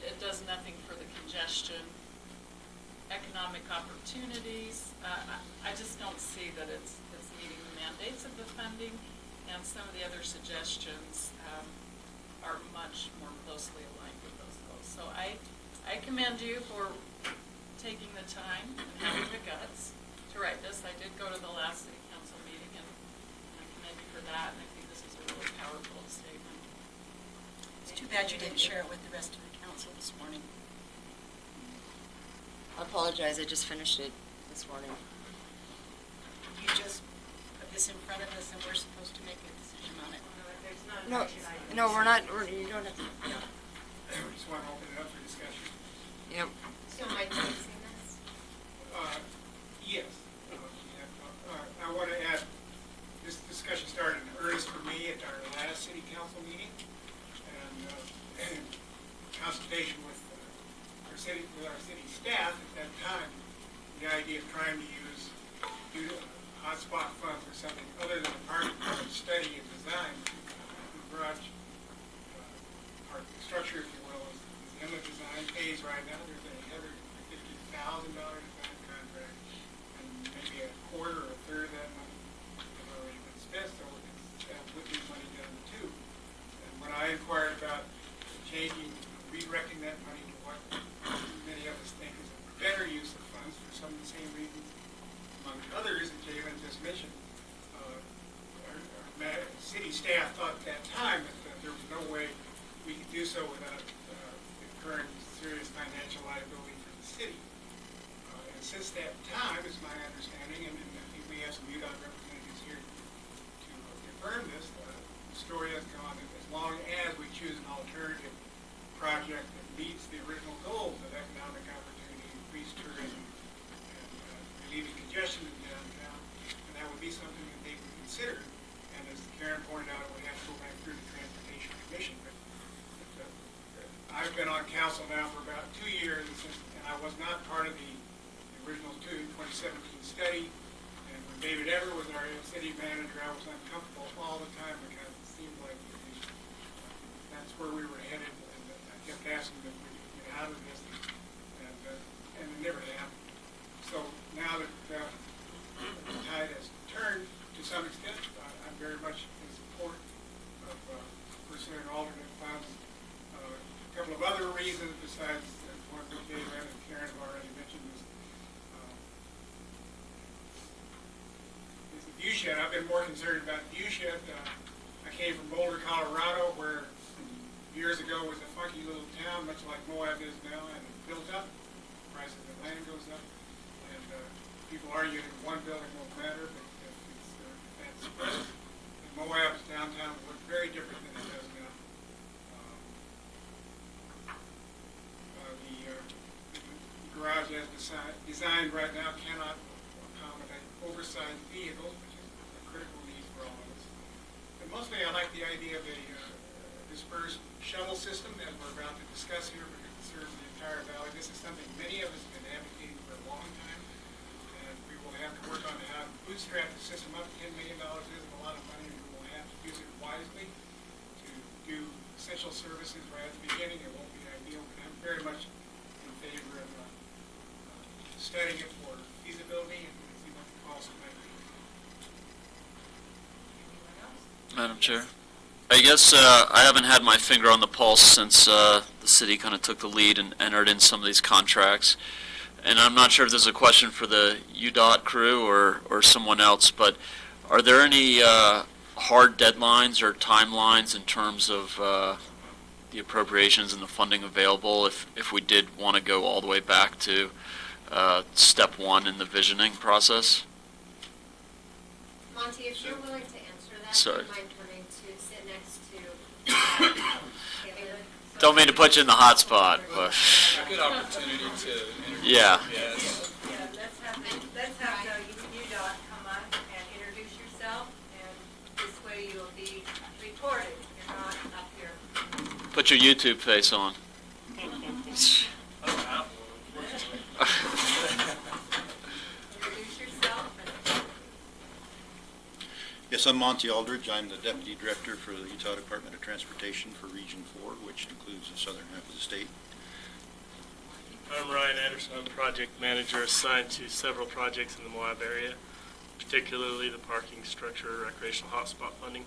it does nothing for the congestion, economic opportunities. I just don't see that it's meeting the mandates of the funding, and some of the other suggestions are much more closely aligned with those goals. So I commend you for taking the time and having the guts to write this. I did go to the last city council meeting, and I commend you for that, and I think this is a really powerful statement. It's too bad you didn't share it with the rest of the council this morning. I apologize. I just finished it this morning. You just put this in front of us and we're supposed to make a decision on it. No, we're not. You don't have to. We just want to open it up for discussion. Yep. So Mike, have you seen this? Yes. I want to add, this discussion started in earnest for me at our last city council meeting, and consultation with our city staff at that time, the idea of trying to use hotspot funds for something other than a parking study and design. The garage parking structure, if you will, is in the design phase right now. There's a $150,000 design contract, and maybe a quarter or a third of that money has already been spent, so that would be money done too. And when I inquired about changing, redirecting that money to what many of us think is a better use of funds for some of the same reasons, among others that Jalen just mentioned, our city staff thought at that time that there was no way we could do so without incurring serious financial liability for the city. And since that time, is my understanding, and I think we have some UDOT representatives here to confirm this, the story has gone that as long as we choose an alternative project that meets the original goals of economic opportunity, increased tourism, and relieving congestion in downtown, and that would be something that they would consider. Karen pointed out, it would have to go back through the Transportation Commission, but I've been on council now for about 2 years, and I was not part of the original 2017 study. And when David Ever was our city manager, I was uncomfortable all the time because it seemed like that's where we were headed. And I kept asking them if we could get out of this, and it never happened. So now that the tide has turned to some extent, I'm very much in support of pursuing alternate funds. A couple of other reasons besides one that David and Karen have already mentioned is the view shed. I've been more concerned about view shed. I came from Boulder, Colorado, where years ago was a funky little town, much like Moab is now, and it built up. The price of the land goes up, and people argue that one building won't matter, but if that's spread. And Moab's downtown would look very different than it does now. The garage as designed right now cannot accommodate oversized vehicles, which is a critical need for all of us. But mostly I like the idea of a dispersed shuttle system that we're about to discuss here because it serves the entire valley. This is something many of us have been advocating for a long time, and we will have to work on how to bootstrap the system up. $10 million isn't a lot of money, and we will have to use it wisely to do essential services right at the beginning. It won't be ideal, but I'm very much in favor of studying it for feasibility and see what the cost might be. Madam Chair. I guess I haven't had my finger on the pulse since the city kind of took the lead and entered in some of these contracts. And I'm not sure if this is a question for the UDOT crew or someone else, but are there any hard deadlines or timelines in terms of the appropriations and the funding available if we did want to go all the way back to step one in the visioning process? Monty, if you're willing to answer that, Sorry. do you mind coming to sit next to Taylor? Don't mean to put you in the hot spot, but A good opportunity to interview. yeah. Yes. Yeah, let's have the UDOT come up and introduce yourself, and this way you'll be recorded. You're not up here. Put your YouTube face on. Introduce yourself. Yes, I'm Monty Aldridge. I'm the Deputy Director for the Utah Department of Transportation for Region 4, which includes the southern half of the state. I'm Ryan Anderson. I'm Project Manager assigned to several projects in the Moab area, particularly the parking structure recreational hotspot funding.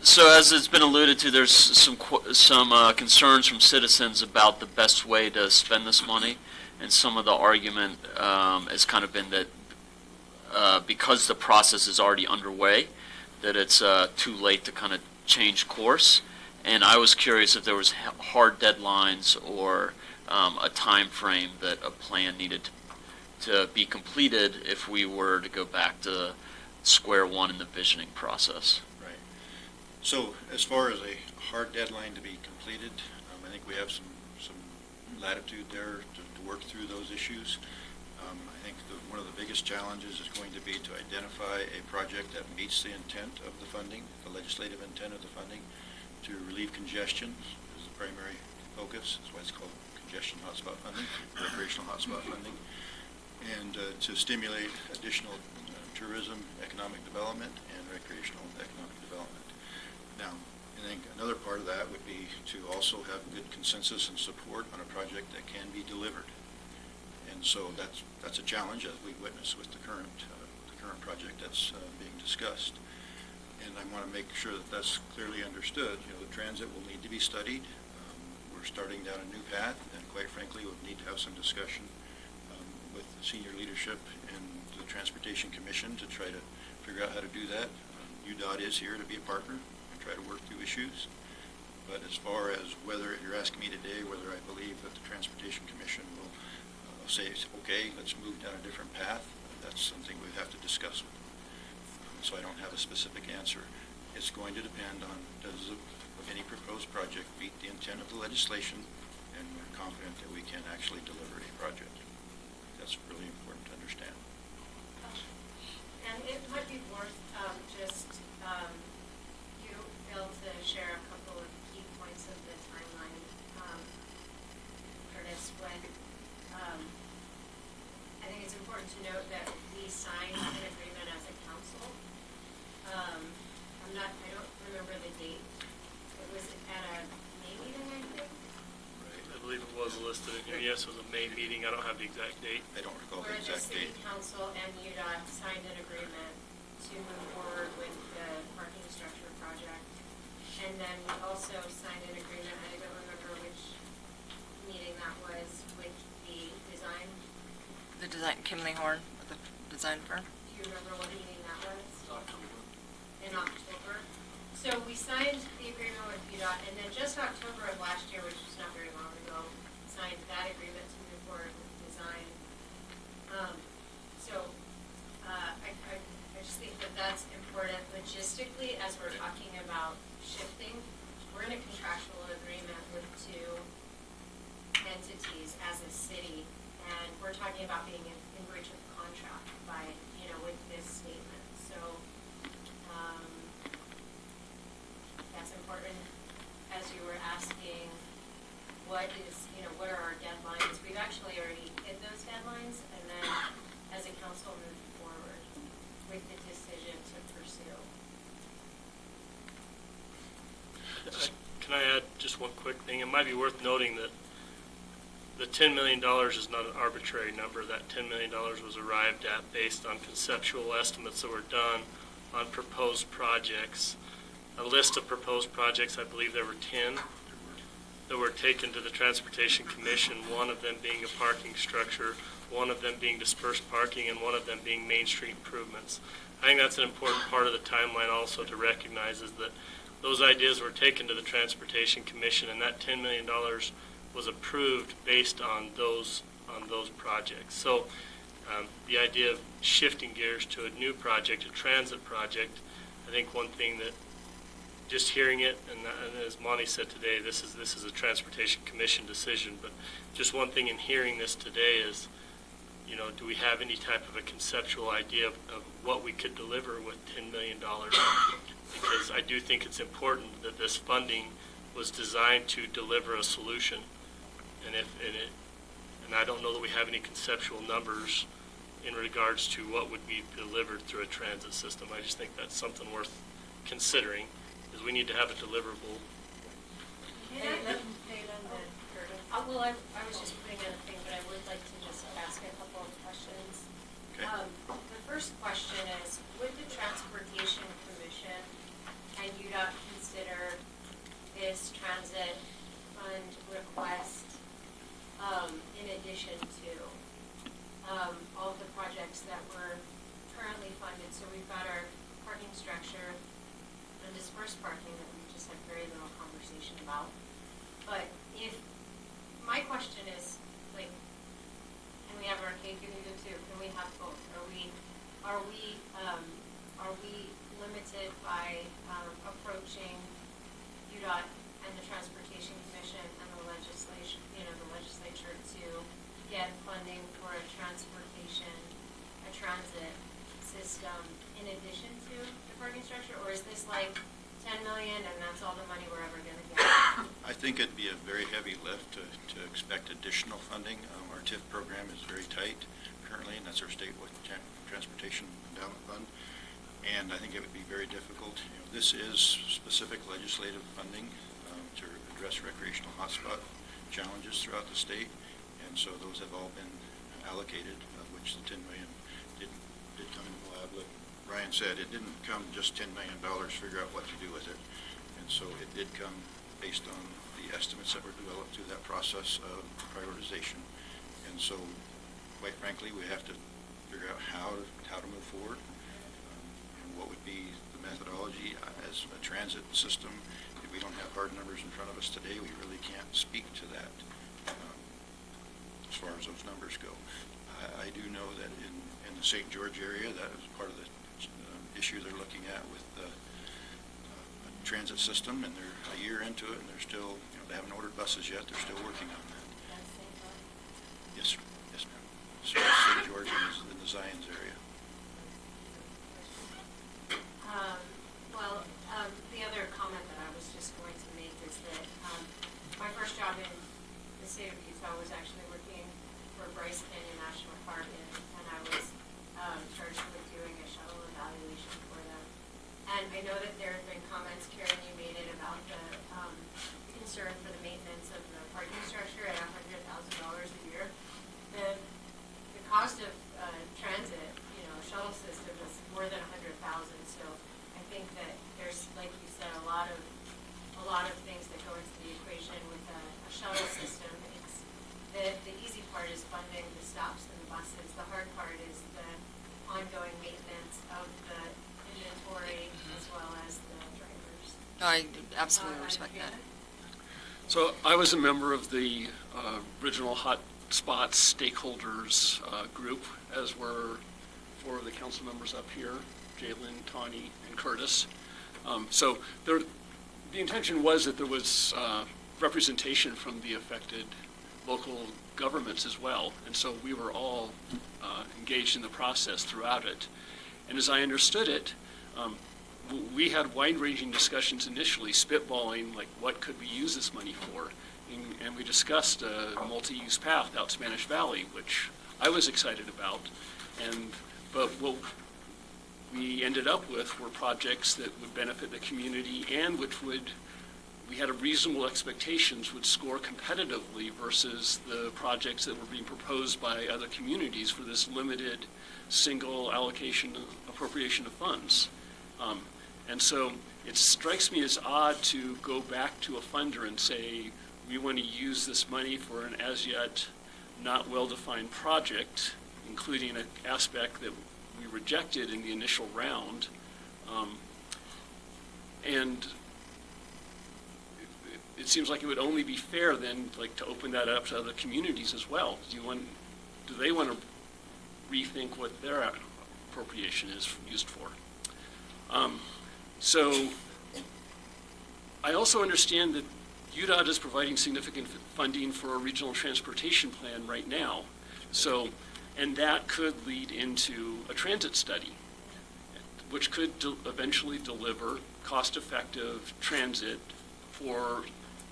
So as it's been alluded to, there's some concerns from citizens about the best way to spend this money, and some of the argument has kind of been that because the process is already underway, that it's too late to kind of change course. And I was curious if there was hard deadlines or a time frame that a plan needed to be completed if we were to go back to square one in the visioning process. Right. So as far as a hard deadline to be completed, I think we have some latitude there to work through those issues. I think one of the biggest challenges is going to be to identify a project that meets the intent of the funding, the legislative intent of the funding, to relieve congestion is the primary focus. That's why it's called congestion hotspot funding, recreational hotspot funding, and to stimulate additional tourism, economic development, and recreational economic development. Now, I think another part of that would be to also have good consensus and support on a project that can be delivered. And so that's a challenge, as we witness with the current project that's being discussed. And I want to make sure that that's clearly understood. You know, the transit will need to be studied. We're starting down a new path, and quite frankly, we'll need to have some discussion with the senior leadership and the Transportation Commission to try to figure out how to do that. UDOT is here to be a partner and try to work through issues. But as far as whether you're asking me today whether I believe that the Transportation Commission will say, okay, let's move down a different path, that's something we have to discuss with them. So I don't have a specific answer. It's going to depend on does any proposed project meet the intent of the legislation, and we're confident that we can actually deliver a project. That's that's really important to understand. And it might be worth just you, Phil, to share a couple of key points of the timeline. Curtis, when I think it's important to note that we signed an agreement as a council. I don't remember the date. It was at a May meeting, I think. I believe it was listed in here. Yes, it was a May meeting. I don't have the exact date. I don't recall Where the the exact city date. council and UDOT signed an agreement to move forward with the parking structure project. And then we also signed an agreement, I don't remember which meeting that was, with the design. The design, Kimley Horn, the design firm. Do you remember what meeting that was? In October. So we signed the agreement with UDOT, and then just October of last year, which was not very long ago, signed that agreement to move forward with design. I just think that that's important logistically as we're talking about shifting. We're in a contractual agreement with two entities as a city, and we're talking about being in breach of contract by, with this statement. So that's important. As you were asking, what are our deadlines? We've actually already hit those deadlines, and then as a council moved forward with the decision to pursue. Can I add just one quick thing? It might be worth noting that the $10 million is not an arbitrary number. That $10 million was arrived at based on conceptual estimates that were done on proposed projects. A list of proposed projects, I believe there were 10, that were taken to the Transportation Commission, one of them being a parking structure, one of them being dispersed parking, and one of them being Main Street improvements. I think that's an important part of the timeline also to recognize, is that those ideas were taken to the Transportation Commission, and that $10 million was approved based on those projects. So the idea of shifting gears to a new project, a transit project, I think one thing that just hearing it, and as Monty said today, this is a Transportation Commission decision, but just one thing in hearing this today is, do we have any type of a conceptual idea of what we could deliver with $10 million? Because I do think it's important that this funding was designed to deliver a solution, and I don't know that we have any conceptual numbers in regards to what would be delivered through a transit system. I just think that's something worth considering, is we need to have a deliverable. Well, I was just putting in a thing, but I would like to just ask a couple of questions. Okay. The first question is, would the Transportation Commission and UDOT consider this transit fund request in addition to all the projects that were currently funded? So we've got our parking structure and dispersed parking that we just had very little conversation about. But my question is, can we have our cake and eat it too? Can we have both? Are we limited by approaching UDOT and the Transportation Commission and the legislature to get funding for a transit system in addition to the parking structure, or is this like $10 million and that's all the money we're ever going to get? I think it'd be a very heavy lift to expect additional funding. Our TIF program is very tight currently, and that's our statewide transportation endowment fund. And I think it would be very difficult. This is specific legislative funding to address recreational hotspot challenges throughout the state, and so those have all been allocated, of which the $10 million did come in Moab. Like Ryan said, it didn't come just $10 million to figure out what to do with it, and so it did come based on the estimates that were developed through that process of prioritization. And so, quite frankly, we have to figure out how to move forward, and what would be the methodology as a transit system. If we don't have hard numbers in front of us today, we really can't speak to that as far as those numbers go. I do know that in the St. George area, that is part of the issue they're looking at with the transit system, and they're a year into it, and they're still, they haven't ordered buses yet. They're still working on that. Yes, sir. Yes, ma'am. St. George in the Zions area. The other comment that I was just going to make is that my first job in the state of Utah was actually working for Bryce Canyon National Park, and I was charged with doing a shuttle evaluation for them. And I know that there have been comments, Karen, you made it about the concern for the maintenance of the parking structure at $100,000 a year. The cost of transit, shuttle system is more than $100,000. So I think that there's, like you said, a lot of things that go into the equation with a shuttle system. It's the easy part is funding the stops and the buses. The hard part is the ongoing maintenance of the inventory as well as the drivers. No, I absolutely respect that. So I was a member of the original Hot Spots stakeholders group, as were four of the council members up here, Jalen, Tawny, and Curtis. So the intention was that there was representation from the affected local governments as well, and so we were all engaged in the process throughout it. And as I understood it, we had wide-ranging discussions initially, spitballing like what could we use this money for, and we discussed a multi-use path out Spanish Valley, which I was excited about, but what we ended up with were projects that would benefit the community and which we had a reasonable expectations would score competitively versus the projects that were being proposed by other communities for this limited single allocation appropriation of funds. And so it strikes me as odd to go back to a funder and say, we want to use this money for an as yet not well-defined project, including an aspect that we rejected in the initial round. And it seems like it would only be fair then, like, to open that up to other communities as well. Do they want to rethink what their appropriation is used for? So I also understand that UDOT is providing significant funding for a regional transportation plan right now. So, and that could lead into a transit study, which could eventually deliver cost-effective transit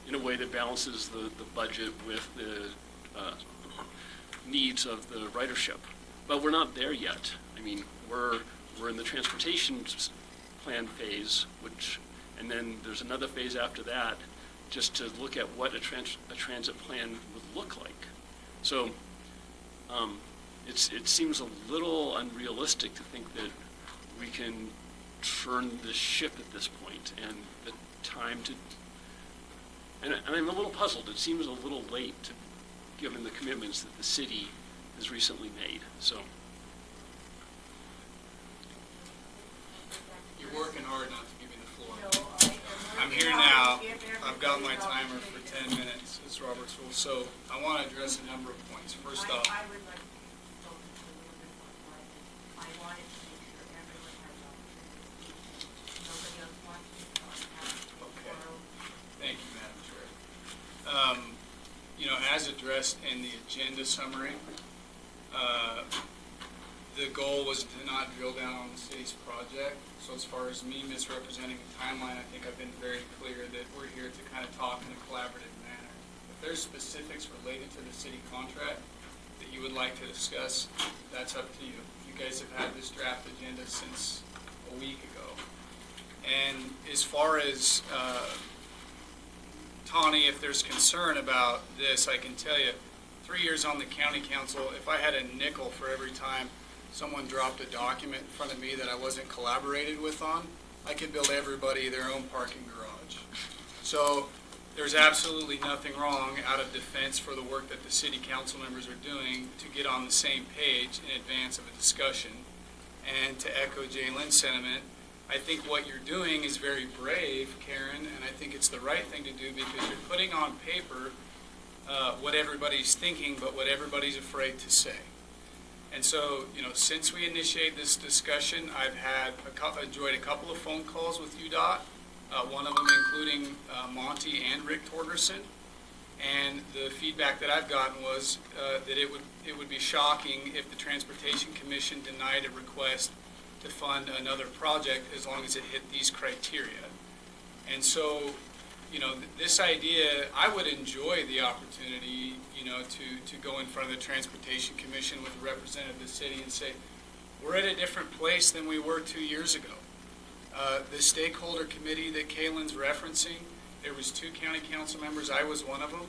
in a way that balances the budget with the needs of the ridership. But we're not there yet. I mean, we're in the transportation plan phase, and then there's another phase after that, just to look at what a transit plan would look like. So it seems a little unrealistic to think that we can turn the ship at this point, and the time to. And I'm a little puzzled. It seems a little late, given the commitments that the city has recently made. So. You're working hard not to give me the floor. I'm here now. I've got my timer for 10 minutes. It's Robert's rule. So I want to address a number of points. First off, I would like to focus a little bit more on I wanted to make sure everyone has opportunity. Nobody else wants to talk. Okay. Thank you, Madam Chair. As addressed in the agenda summary, the goal was to not drill down on the city's project. So as far as me misrepresenting the timeline, I think I've been very clear that we're here to kind of talk in a collaborative manner. If there's specifics related to the city contract that you would like to discuss, that's up to you. You guys have had this draft agenda since a week ago. And as far as Tawny, if there's concern about this, I can tell you, 3 years on the county council, if I had a nickel for every time someone dropped a document in front of me that I wasn't collaborated with on, I could build everybody their own parking garage. So there's absolutely nothing wrong out of defense for the work that the city council members are doing to get on the same page in advance of a discussion. And to echo Jay Lynn's sentiment, I think what you're doing is very brave, Karen, and I think it's the right thing to do because you're putting on paper what everybody's thinking, but what everybody's afraid to say. And so, since we initiated this discussion, I've enjoyed a couple of phone calls with UDOT, one of them including Monty and Rick Torgerson. And the feedback that I've gotten was that it would be shocking if the Transportation Commission denied a request to fund another project as long as it hit these criteria. And so, this idea, I would enjoy the opportunity, to go in front of the Transportation Commission with a representative of the city and say, we're at a different place than we were 2 years ago. The stakeholder committee that Kaylin's referencing, there was 2 county council members, I was one of them,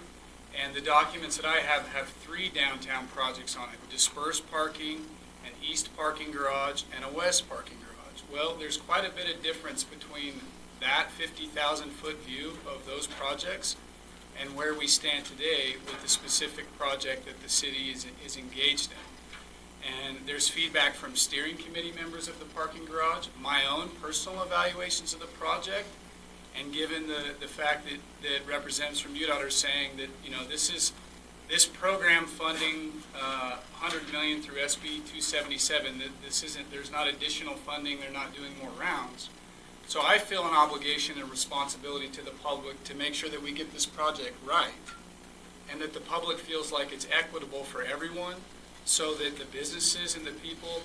and the documents that I have 3 downtown projects on it: dispersed parking, an east parking garage, and a west parking garage. Well, there's quite a bit of difference between that 50,000-foot view of those projects and where we stand today with the specific project that the city is engaged in. And there's feedback from steering committee members of the parking garage, my own personal evaluations of the project, and given the fact that representatives from UDOT are saying that, this program funding $100 million through SB 277, that there's not additional funding, they're not doing more rounds. So I feel an obligation and responsibility to the public to make sure that we get this project right, and that the public feels like it's equitable for everyone, so that the businesses and the people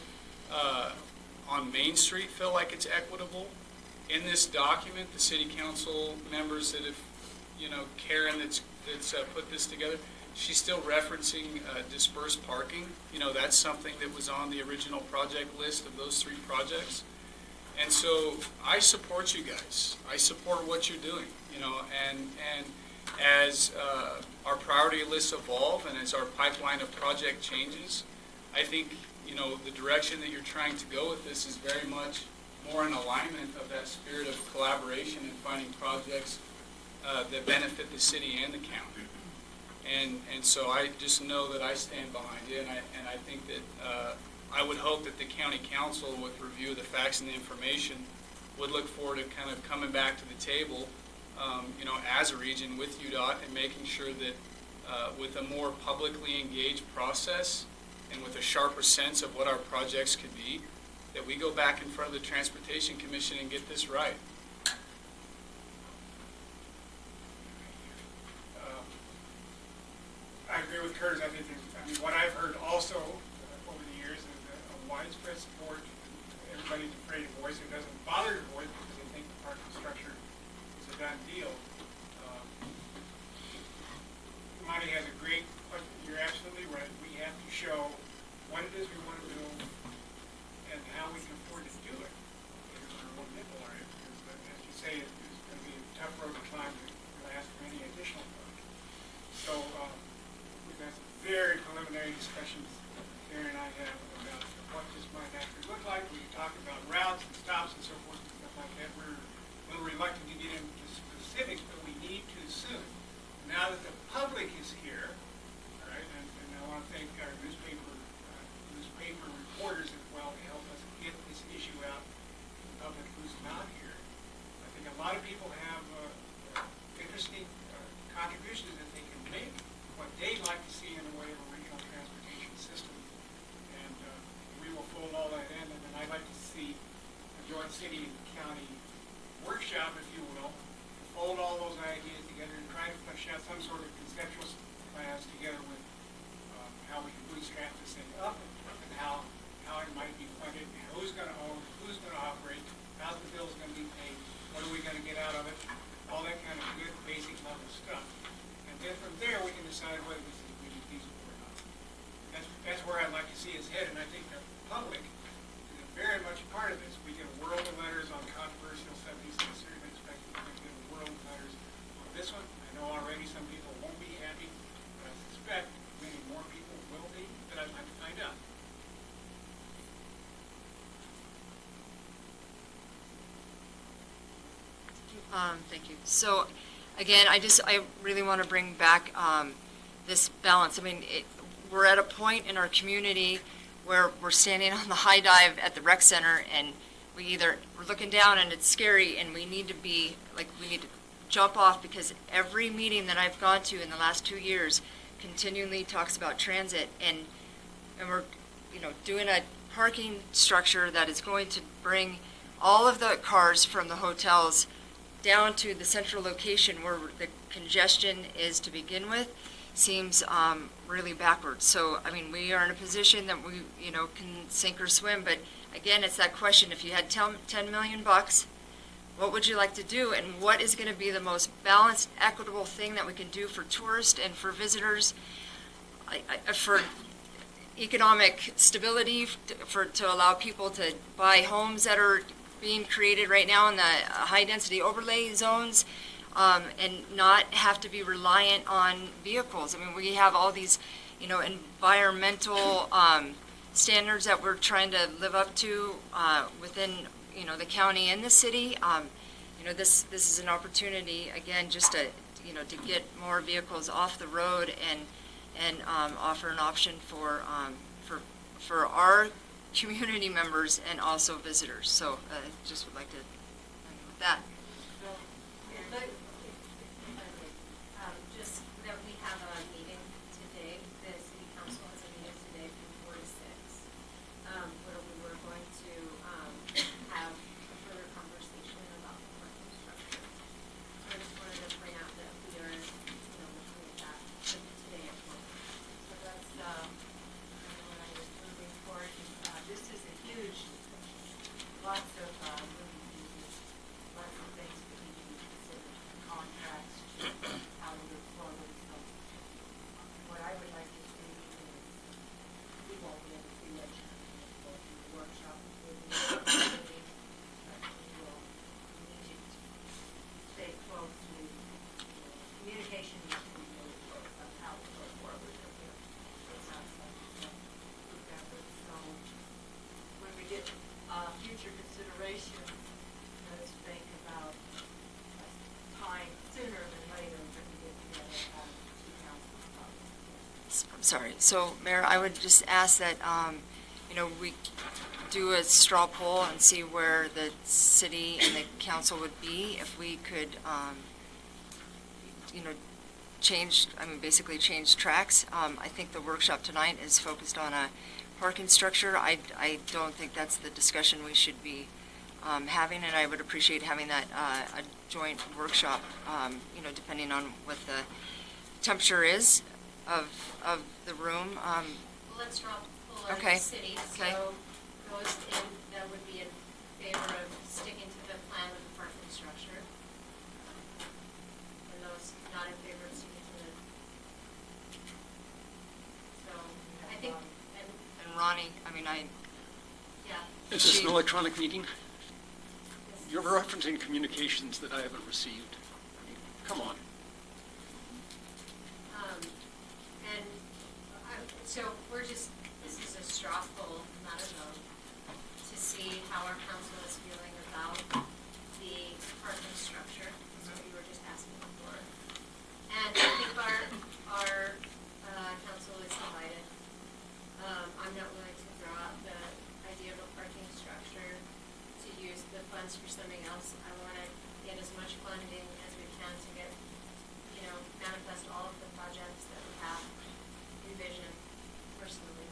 on Main Street feel like it's equitable. In this document, the city council members that have, Karen that's put this together, she's still referencing dispersed parking. That's something that was on the original project list of those 3 projects. And so I support you guys. I support what you're doing, and as our priority lists evolve and as our pipeline of project changes, I think, the direction that you're trying to go with this is very much more in alignment of that spirit of collaboration and finding projects that benefit the city and the county. And so I just know that I stand behind you, and I think that I would hope that the county council, with review of the facts and the information, would look forward to kind of coming back to the table, as a region with UDOT and making sure that with a more publicly engaged process and with a sharper sense of what our projects could be, that we go back in front of the Transportation Commission and get this right. I agree with Curtis. I think what I've heard also over the years is a widespread support. Everybody's afraid to voice it. Doesn't bother to voice because they think the parking structure is a done deal. Monty has a great question. You're absolutely right. We have to show what it is we want to do and how we can afford to do it. Because we're nickel on it. Because, as you say, it's going to be a tough road to climb to ask for any additional funds. So we've had some very preliminary discussions Karen and I have about what this might actually look like. We talked about routes and stops and so forth and stuff like that. We're a little reluctant to get into specifics, but we need to soon. Now that the public is here, all right, and I want to thank our newspaper reporters as well to help us get this issue out to the public who's not here. I think a lot of people have interesting contributions that they can make, what they'd like to see in the way of a regional transportation system. And we will fold all that in, and then I'd like to see a joint city and county workshop, if you will, to fold all those ideas together and try to flesh out some sort of conceptual plans together with how we can bootstrap this thing up and how it might be funded, who's going to own, who's going to operate, how's the bill's going to be paid, what are we going to get out of it, all that kind of good basic level stuff. And then from there we can decide whether this is really feasible or not. That's where I'd like to see us head, and I think the public is very much a part of this. We get a world of letters on controversial subjects, and I certainly expect we're going to get a world of letters on this one. I know already some people won't be happy, but I suspect many more people will be, but I'd like to find out. Thank you. So, again, I really want to bring back this balance. I mean, we're at a point in our community where we're standing on the high dive at the rec center, and we're looking down and it's scary, and we need to jump off, because every meeting that I've gone to in the last 2 years continually talks about transit, and we're doing a parking structure that is going to bring all of the cars from the hotels down to the central location where the congestion is to begin with seems really backwards. So, I mean, we are in a position that we, can sink or swim, but again, it's that question, if you had $10 million, what would you like to do, and what is going to be the most balanced, equitable thing that we can do for tourists and for visitors, for economic stability, to allow people to buy homes that are being created right now in the high-density overlay zones, and not have to be reliant on vehicles. I mean, we have all these, environmental standards that we're trying to live up to within, the county and the city. This is an opportunity, again, just to, to get more vehicles off the road and offer an option for our community members and also visitors. So just would like to end with that. Just that we have a meeting today, the city council has a meeting today from 4 to 6, where we were going to have a further conversation about the parking structure. So I just wanted to point out that we are, looking at that today at 4. So that's what I was moving forward. This is a huge, lots of moving pieces, lots of things that need to be considered, contracts, how to move forward. So what I would like to see is, we won't be able to see much in the workshop with the community, but we will need to stay close to, communication needs to be really close on how to go forward. It sounds like we've got this. So when we get future consideration, let us think about time sooner than later when we get together as two councils. I'm sorry. So, Mayor, I would just ask that, we do a straw poll and see where the city and the council would be if we could, basically change tracks. I think the workshop tonight is focused on a parking structure. I don't think that's the discussion we should be having, and I would appreciate having that a joint workshop, depending on what the temperature is of the room. Well, let's draw pull on Okay. the city, Okay. so those that would be in favor of sticking to the plan with the parking structure. And those not in favor of sticking to the. So, I think, And Ronnie, yeah. Is this an electronic meeting? You're referencing communications that I haven't received. Come on. And so this is a straw poll, not a vote, to see how our council is feeling about the parking structure, is what you were just asking for. And I think our council is divided. I'm not willing to draw out the idea of a parking structure to use the funds for something else. I want to get as much funding as we can to get, manifest all of the projects that we have envisioned personally.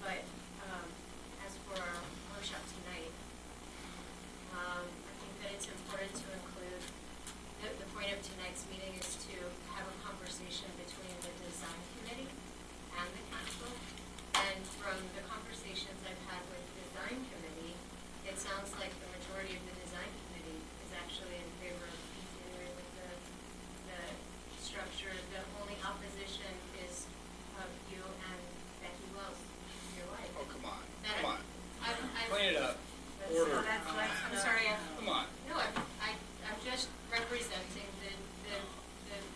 But as for our workshop tonight, I think that it's important to include, the point of tonight's meeting is to have a conversation between the design committee and the council. And from the conversations I've had with the design committee, it sounds like the majority of the design committee is actually in favor of continuing with the structure. The only opposition is of you and Becky Wells, your wife. Oh, come on, That come on. I'm Clean it up. that's- Order. I'm sorry, Come on. no, I'm just representing the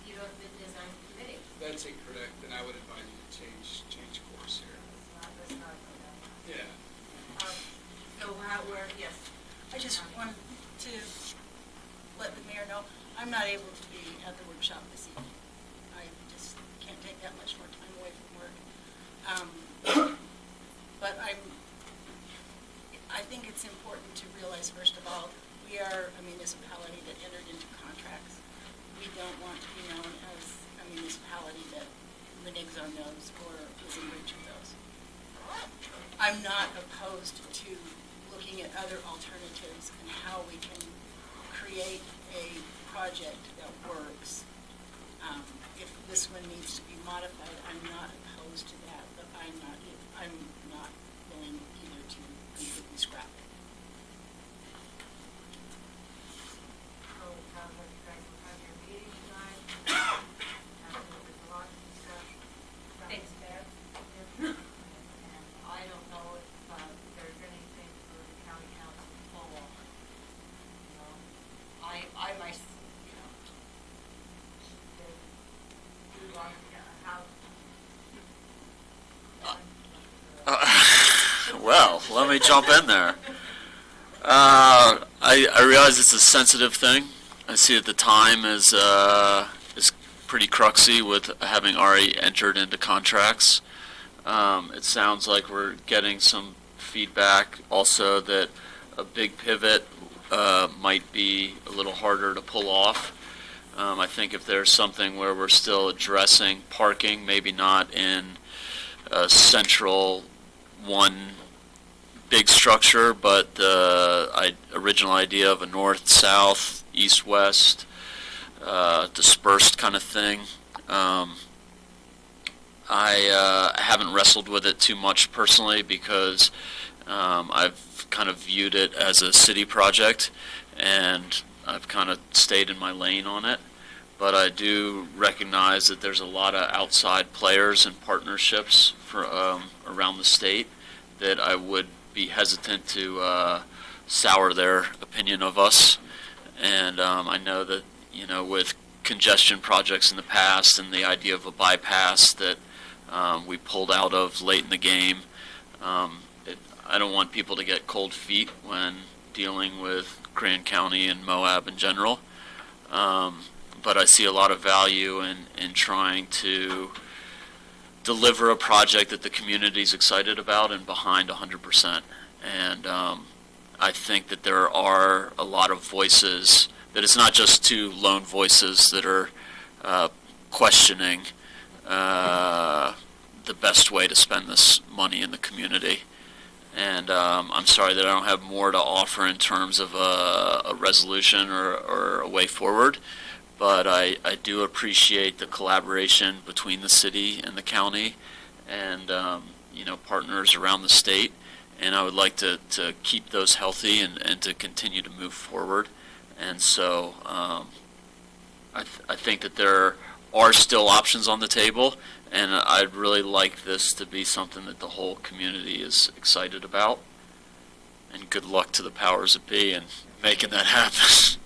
view of the design committee. That's incorrect, and I would advise you to change course here. Let's not go down that. Yeah. So yes. I just wanted to let the mayor know, I'm not able to be at the workshop this evening. I just can't take that much more time away from work. But I think it's important to realize, first of all, we are a municipality that entered into contracts. We don't want to be known as a municipality that reneges our nose or is in breach of those. I'm not opposed to looking at other alternatives and how we can create a project that works. If this one needs to be modified, I'm not opposed to that, but I'm not willing either to completely scrap it. So it sounds like you guys will have your meeting tonight. There's a lot of discussion. Thanks, Deb. And I don't know if there's anything for the county council to follow up. I myself, do want to have. Well, let me jump in there. I realize it's a sensitive thing. I see that the time is pretty cruxy with having already entered into contracts. It sounds like we're getting some feedback also that a big pivot might be a little harder to pull off. I think if there's something where we're still addressing parking, maybe not in a central one big structure, but the original idea of a north-south, east-west, dispersed kind of thing. I haven't wrestled with it too much personally because I've kind of viewed it as a city project, and I've kind of stayed in my lane on it. But I do recognize that there's a lot of outside players and partnerships for around the state that I would be hesitant to sour their opinion of us. And I know that, with congestion projects in the past and the idea of a bypass that we pulled out of late in the game, I don't want people to get cold feet when dealing with Grand County and Moab in general. But I see a lot of value in trying to deliver a project that the community's excited about and behind 100%. And I think that there are a lot of voices, that it's not just two lone voices that are questioning the best way to spend this money in the community. And I'm sorry that I don't have more to offer in terms of a resolution or a way forward. But I do appreciate the collaboration between the city and the county and, partners around the state. And I would like to keep those healthy and to continue to move forward. And so I think that there are still options on the table. And I'd really like this to be something that the whole community is excited about. And good luck to the powers that be in making that happen.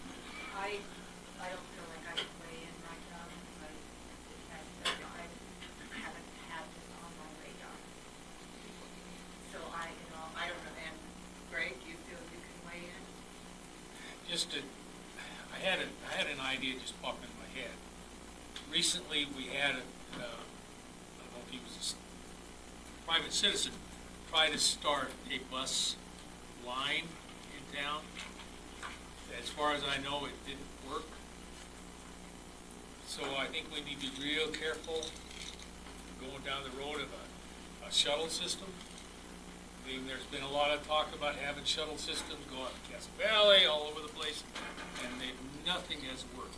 I had an idea just popped into my head. Recently, we had I don't know if he was a private citizen, try to start a bus line in town. As far as I know, it didn't work. So I think we need to be real careful going down the road of a shuttle system. I mean, there's been a lot of talk about having shuttle systems go up Cass Valley, all over the place, and nothing has worked.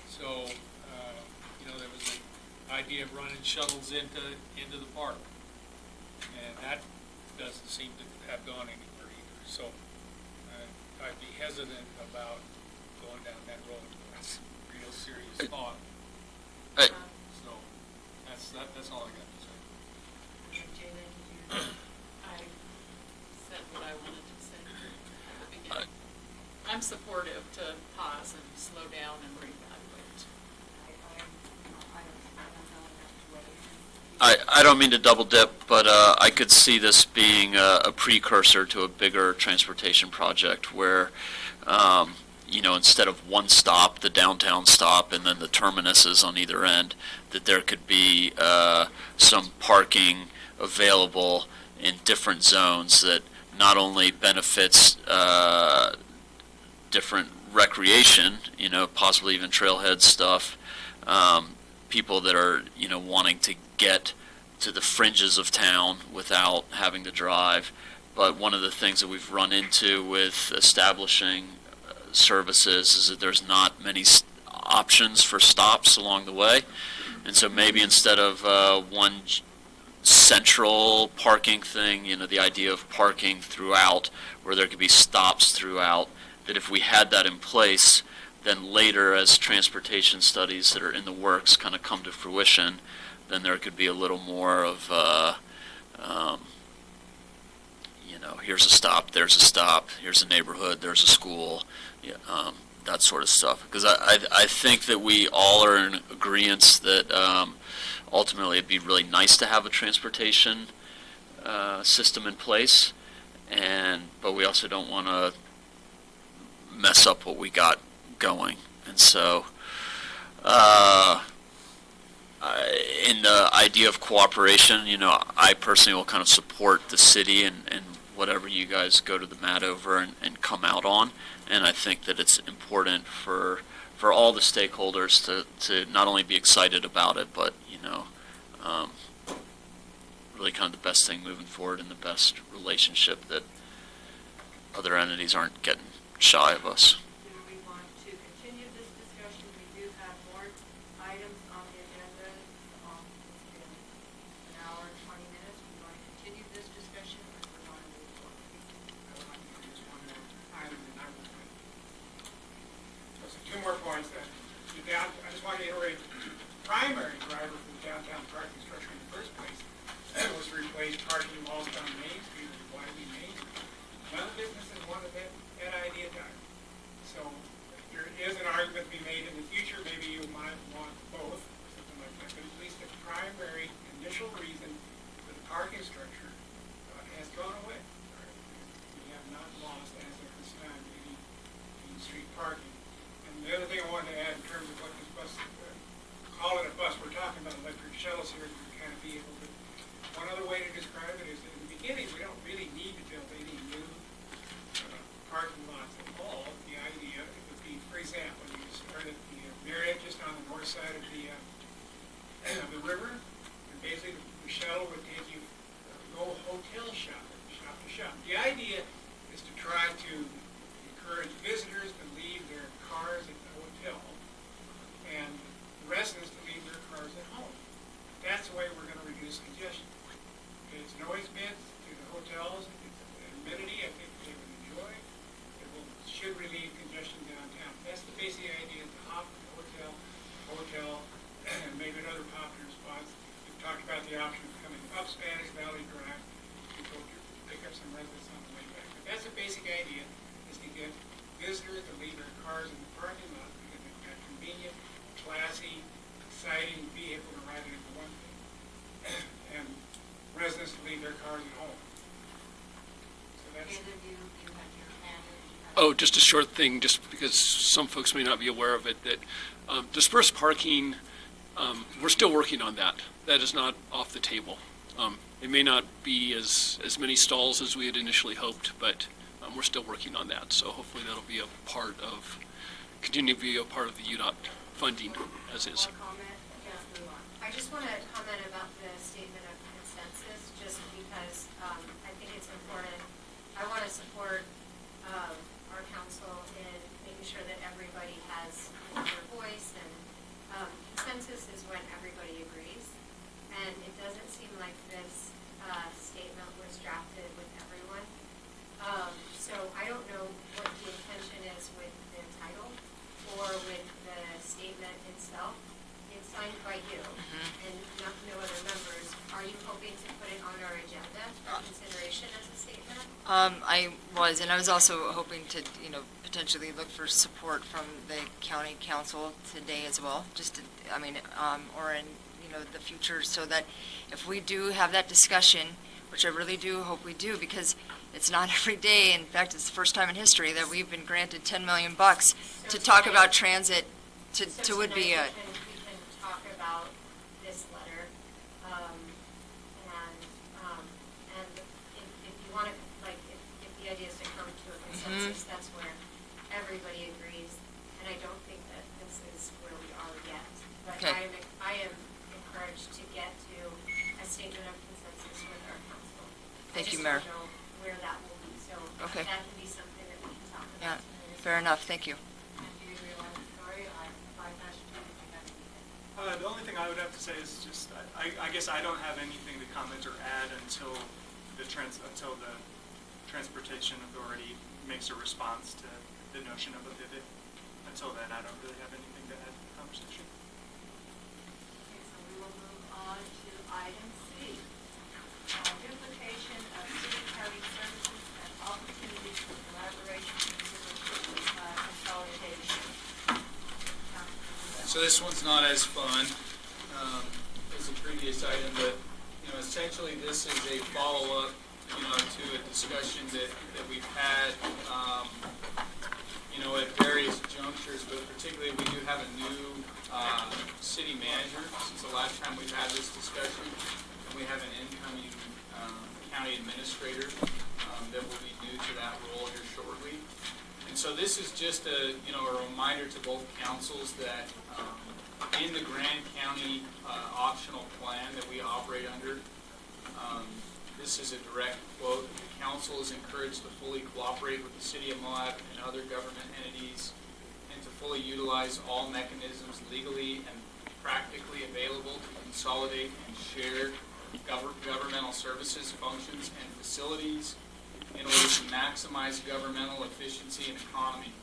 So, there was an idea of running shuttles into the park, and that doesn't seem to have gone anywhere either. So, I'd be hesitant about going down that road. That's a real serious thought. So, that's all I got to say. I said what I wanted to say at the beginning. I'm supportive to pause and slow down and reevaluate. I don't mean to double dip, but I could see this being a precursor to a bigger transportation project where, instead of one stop, the downtown stop, and then the terminuses on either end, that there could be some parking available in different zones that not only benefits different recreation, possibly even trailhead stuff, people that are, wanting to get to the fringes of town without having to drive. But one of the things that we've run into with establishing services is that there's not many options for stops along the way. And so maybe instead of one central parking thing, the idea of parking throughout, where there could be stops throughout, that if we had that in place, then later as transportation studies that are in the works kind of come to fruition, then there could be a little more of, here's a stop, there's a stop, here's a neighborhood, there's a school, that sort of stuff. Because I think that we all are in agreement that ultimately it'd be really nice to have a transportation system in place, but we also don't want to mess up what we got going. And so in the idea of cooperation, I personally will kind of support the city and whatever you guys go to the mat over and come out on. And I think that it's important for all the stakeholders to not only be excited about it, but, really kind of the best thing moving forward and the best relationship that other entities aren't getting shy of us. Do we want to continue this discussion? We do have more items on the agenda. It's been an hour and 20 minutes. We want to continue this discussion, or we want to move forward? Two more points. I just want to iterate, the primary driver for the downtown parking structure in the first place was to replace parking walls down Main Street or widening Main Street. None of the businesses wanted that idea done. So there is an argument to be made in the future. Maybe you might want both, or something like that. But at least the primary initial reason for the parking structure has gone away. We have not lost, as of this time, any street parking. And the other thing I wanted to add in terms of what this bus, call it a bus, we're talking about electric shuttles here as a kind of vehicle. But one other way to describe it is that in the beginning, we don't really need to build any new parking lots at all. The idea would be, for example, you start at the Marriott just on the north side of the river, and basically the shuttle would take you go hotel shopping, shop to shop. The idea is to try to encourage visitors to leave their cars at the hotel and residents to leave their cars at home. That's the way we're going to reduce congestion. It's noise bits to the hotels, it's amenity I think they would enjoy. Should relieve congestion downtown. That's the basic idea, to hop from the hotel, and maybe another popular spots. We've talked about the option of coming up Spanish Valley Drive to go pick up some residents on the way back. But that's the basic idea, is to get visitors to leave their cars in the parking lot because they've got convenient, classy, exciting vehicle to ride in for one thing, and residents to leave their cars at home. So that's... Oh, just a short thing, just because some folks may not be aware of it, that dispersed parking, we're still working on that. That is not off the table. It may not be as many stalls as we had initially hoped, but we're still working on that. So hopefully that'll be continue to be a part of the UDOT funding as is. I just want to comment about the statement of consensus, just because I think it's important. I want to support our council in making sure that everybody has their voice, and consensus is when everybody agrees. And it doesn't seem like this statement was drafted with everyone. So I don't know what the intention is with the title or with the statement itself. It's signed by you and no other members. Are you hoping to put it on our agenda for consideration as a statement? I was, and I was also hoping to, potentially look for support from the county council today as well, or in, the future, so that if we do have that discussion, which I really do hope we do, because it's not every day, in fact, it's the first time in history that we've been granted $10 million to talk about transit to would be a... We can talk about this letter, and if you want to, if the idea is to come to a consensus, that's where everybody agrees, and I don't think that this is where we are yet. But Okay. I am encouraged to get to a statement of consensus with our council. Thank you, Mayor. I just don't know where that will be, so Okay. that can be something that we can talk Yeah. about. Fair enough, thank you. The only thing I would have to say is just, I guess I don't have anything to comment or add until the Transportation Authority makes a response to the notion of a pivot. Until then, I don't really have anything to add to the conversation. Okay, so we will move on to item C. Duplication of city-county services and opportunities for collaboration and consolidation. So this one's not as fun as the previous item, but essentially this is a follow-up, to a discussion that we've had, at various junctures, but particularly we do have a new city manager since the last time we've had this discussion, and we have an incoming county administrator that will be new to that role here shortly. And so this is just a reminder to both councils that in the Grand County optional plan that we operate under, this is a direct quote: "The council is encouraged to fully cooperate with the city of Moab and other government entities and to fully utilize all mechanisms legally and practically available to consolidate and share governmental services, functions, and facilities in order to maximize governmental efficiency and economy."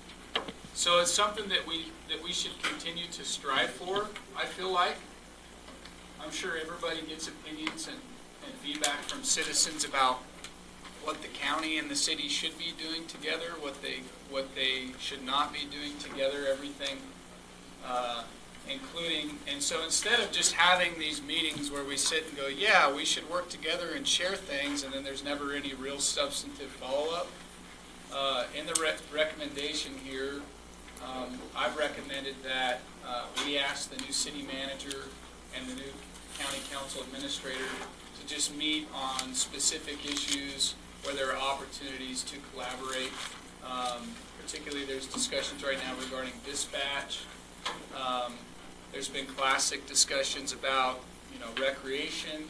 So it's something that we should continue to strive for, I feel like. I'm sure everybody gets opinions and feedback from citizens about what the county and the city should be doing together, what they should not be doing together, everything, including. And so instead of just having these meetings where we sit and go, yeah, we should work together and share things, and then there's never any real substantive follow-up, in the recommendation here, I've recommended that we ask the new city manager and the new county council administrator to just meet on specific issues where there are opportunities to collaborate. Particularly, there's discussions right now regarding dispatch. There's been classic discussions about, recreation,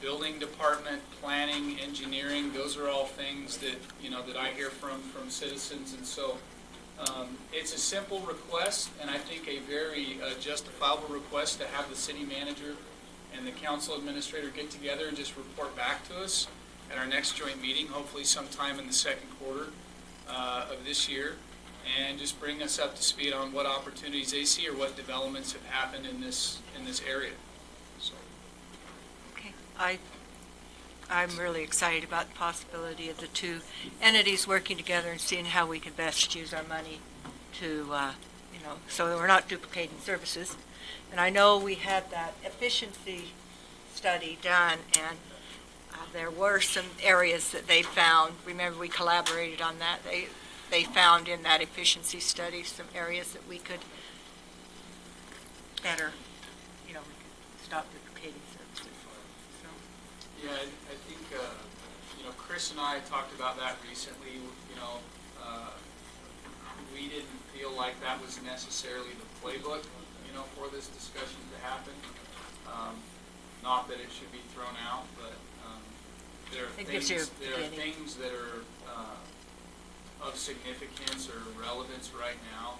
building department, planning, engineering. Those are all things that, that I hear from citizens. And so it's a simple request, and I think a very justifiable request to have the city manager and the council administrator get together and just report back to us at our next joint meeting, hopefully sometime in the second quarter of this year, and just bring us up to speed on what opportunities they see or what developments have happened in this area. So. Okay. I'm really excited about the possibility of the two entities working together and seeing how we can best use our money to, so that we're not duplicating services. And I know we had that efficiency study done, and there were some areas that they found. Remember, we collaborated on that. They found in that efficiency study some areas that we could better, we could stop duplicating services. So. Yeah, I think, Chris and I talked about that recently. We didn't feel like that was necessarily the playbook, for this discussion to happen. Not that it should be thrown out, but there are things that are of significance or relevance right now,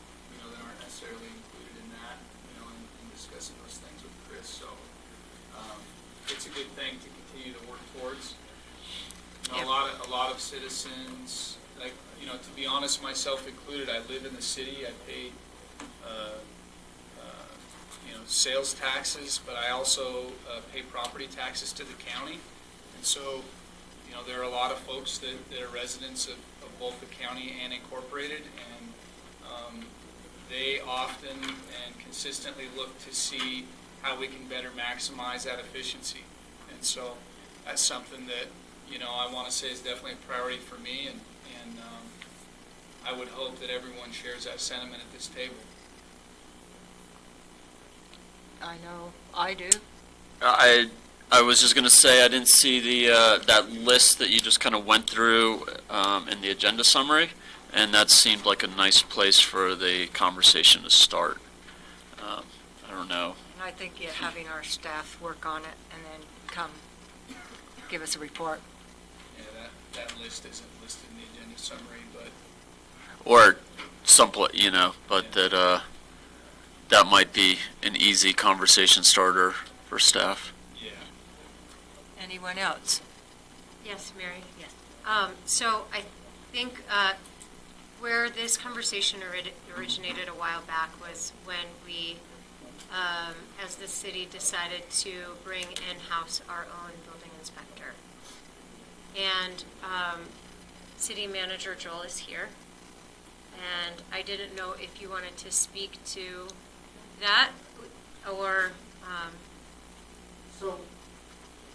that aren't necessarily included in that, in discussing those things with Chris. So it's a good thing to continue to work towards. A lot of citizens, like, to be honest, myself included, I live in the city. I pay, sales taxes, but I also pay property taxes to the county. And so, there are a lot of folks that are residents of both the county and incorporated, and they often and consistently look to see how we can better maximize that efficiency. And so that's something that, I want to say is definitely a priority for me, and I would hope that everyone shares that sentiment at this table. I know I do. I was just going to say I didn't see the that list that you just kind of went through in the agenda summary, and that seemed like a nice place for the conversation to start. I don't know. And I think having our staff work on it and then come give us a report. Yeah, that list isn't listed in the agenda summary, but or someplace, but that might be an easy conversation starter for staff. Anyone else? Yes, Mary? Yes. So I think where this conversation originated a while back was when we, as the city, decided to bring in-house our own building inspector. And City Manager Joel is here. And I didn't know if you wanted to speak to that, or So,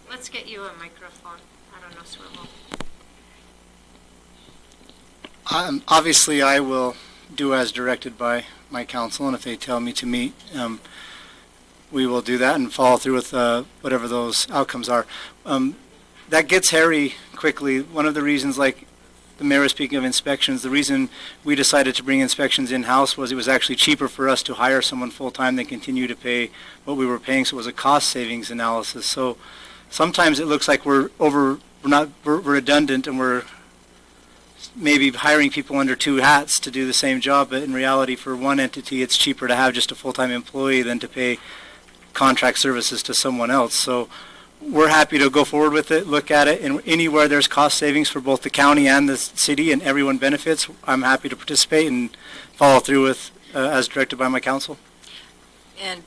let's get you a microphone. I don't know, Swivel. Obviously, I will do as directed by my council, and if they tell me to meet, we will do that and follow through with whatever those outcomes are. That gets hairy quickly. One of the reasons, like the mayor was speaking of inspections, the reason we decided to bring inspections in-house was it was actually cheaper for us to hire someone full-time than continue to pay what we were paying, so it was a cost savings analysis. So sometimes it looks like we're redundant and we're maybe hiring people under two hats to do the same job, but in reality, for one entity, it's cheaper to have just a full-time employee than to pay contract services to someone else. So we're happy to go forward with it, look at it, and anywhere there's cost savings for both the county and the city and everyone benefits, I'm happy to participate and follow through with as directed by my council. And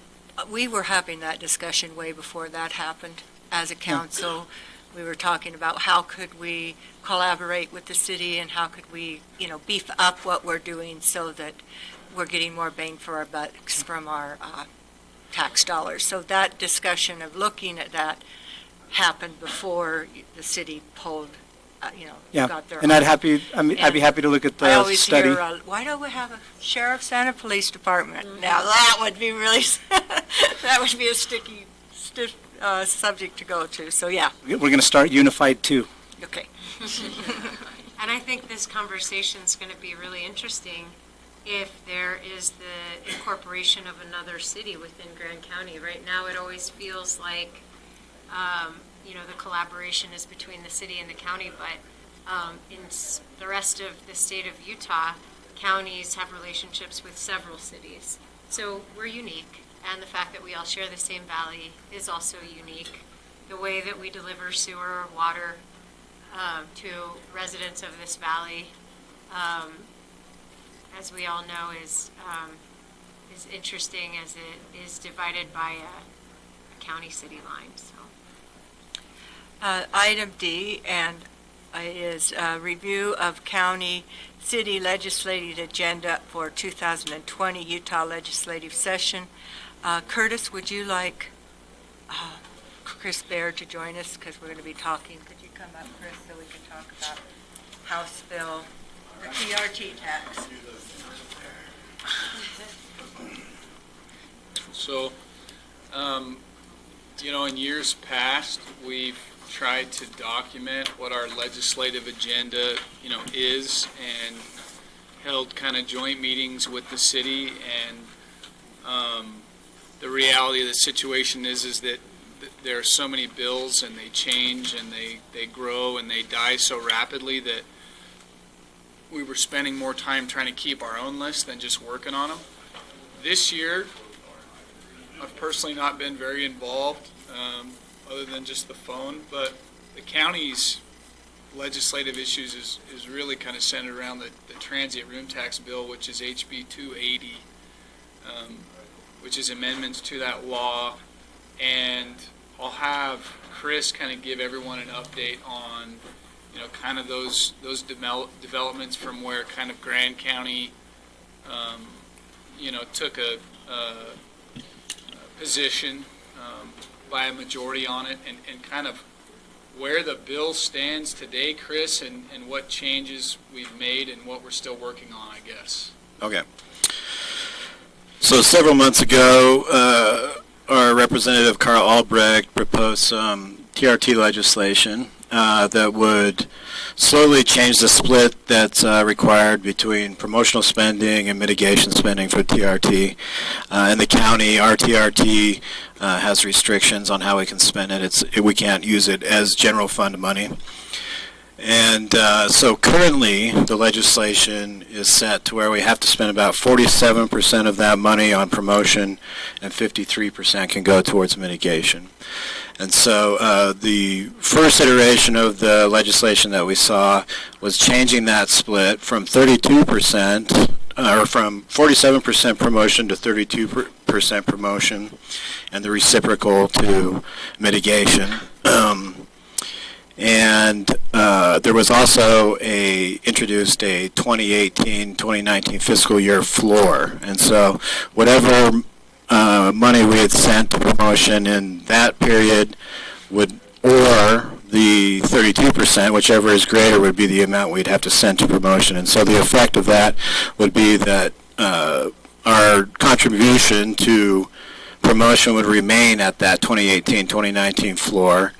we were having that discussion way before that happened. As a council, we were talking about how could we collaborate with the city and how could we, beef up what we're doing so that we're getting more bang for our bucks from our tax dollars. So that discussion of looking at that happened before the city pulled, got their. And I'd be happy to look at the I always study. hear, why don't we have a sheriff's and a police department? Now that would be really, that would be a stiff subject to go to. So yeah. We're going to start unified too. Okay. And I think this conversation is going to be really interesting if there is the incorporation of another city within Grand County. Right now, it always feels like, the collaboration is between the city and the county, but in the rest of the state of Utah, counties have relationships with several cities. So we're unique, and the fact that we all share the same valley is also unique. The way that we deliver sewer or water to residents of this valley, as we all know, is interesting as it is divided by a county-city line. So, item D is a review of county city legislative agenda for 2020 Utah legislative session. Curtis, would you like Chris Baird to join us, because we're going to be talking? Could you come up, Chris, so we can talk about House Bill, the TRT tax? So, in years past, we've tried to document what our legislative agenda, is, and held kind of joint meetings with the city. And the reality of the situation is that there are so many bills, and they change, and they grow, and they die so rapidly that we were spending more time trying to keep our own list than just working on them. This year, I've personally not been very involved, other than just the phone, but the county's legislative issues is really kind of centered around the transient room tax bill, which is HB 280, which is amendments to that law. And I'll have Chris kind of give everyone an update on, kind of those developments from where kind of Grand County, took a position by a majority on it, and kind of where the bill stands today, Chris, and what changes we've made and what we're still working on, I guess. Okay. So several months ago, our Representative Carl Albrecht proposed some TRT legislation that would slowly change the split that's required between promotional spending and mitigation spending for TRT. In the county, our TRT has restrictions on how we can spend it. We can't use it as general fund money. And so currently, the legislation is set to where we have to spend about 47% of that money on promotion, and 53% can go towards mitigation. And so the first iteration of the legislation that we saw was changing that split from 32%, or from 47% promotion to 32% promotion, and the reciprocal to mitigation. And there was also introduced a 2018-2019 fiscal year floor. And so whatever money we had sent to promotion in that period would, or the 32%, whichever is greater, would be the amount we'd have to send to promotion. And so the effect of that would be that our contribution to promotion would remain at that 2018-2019 floor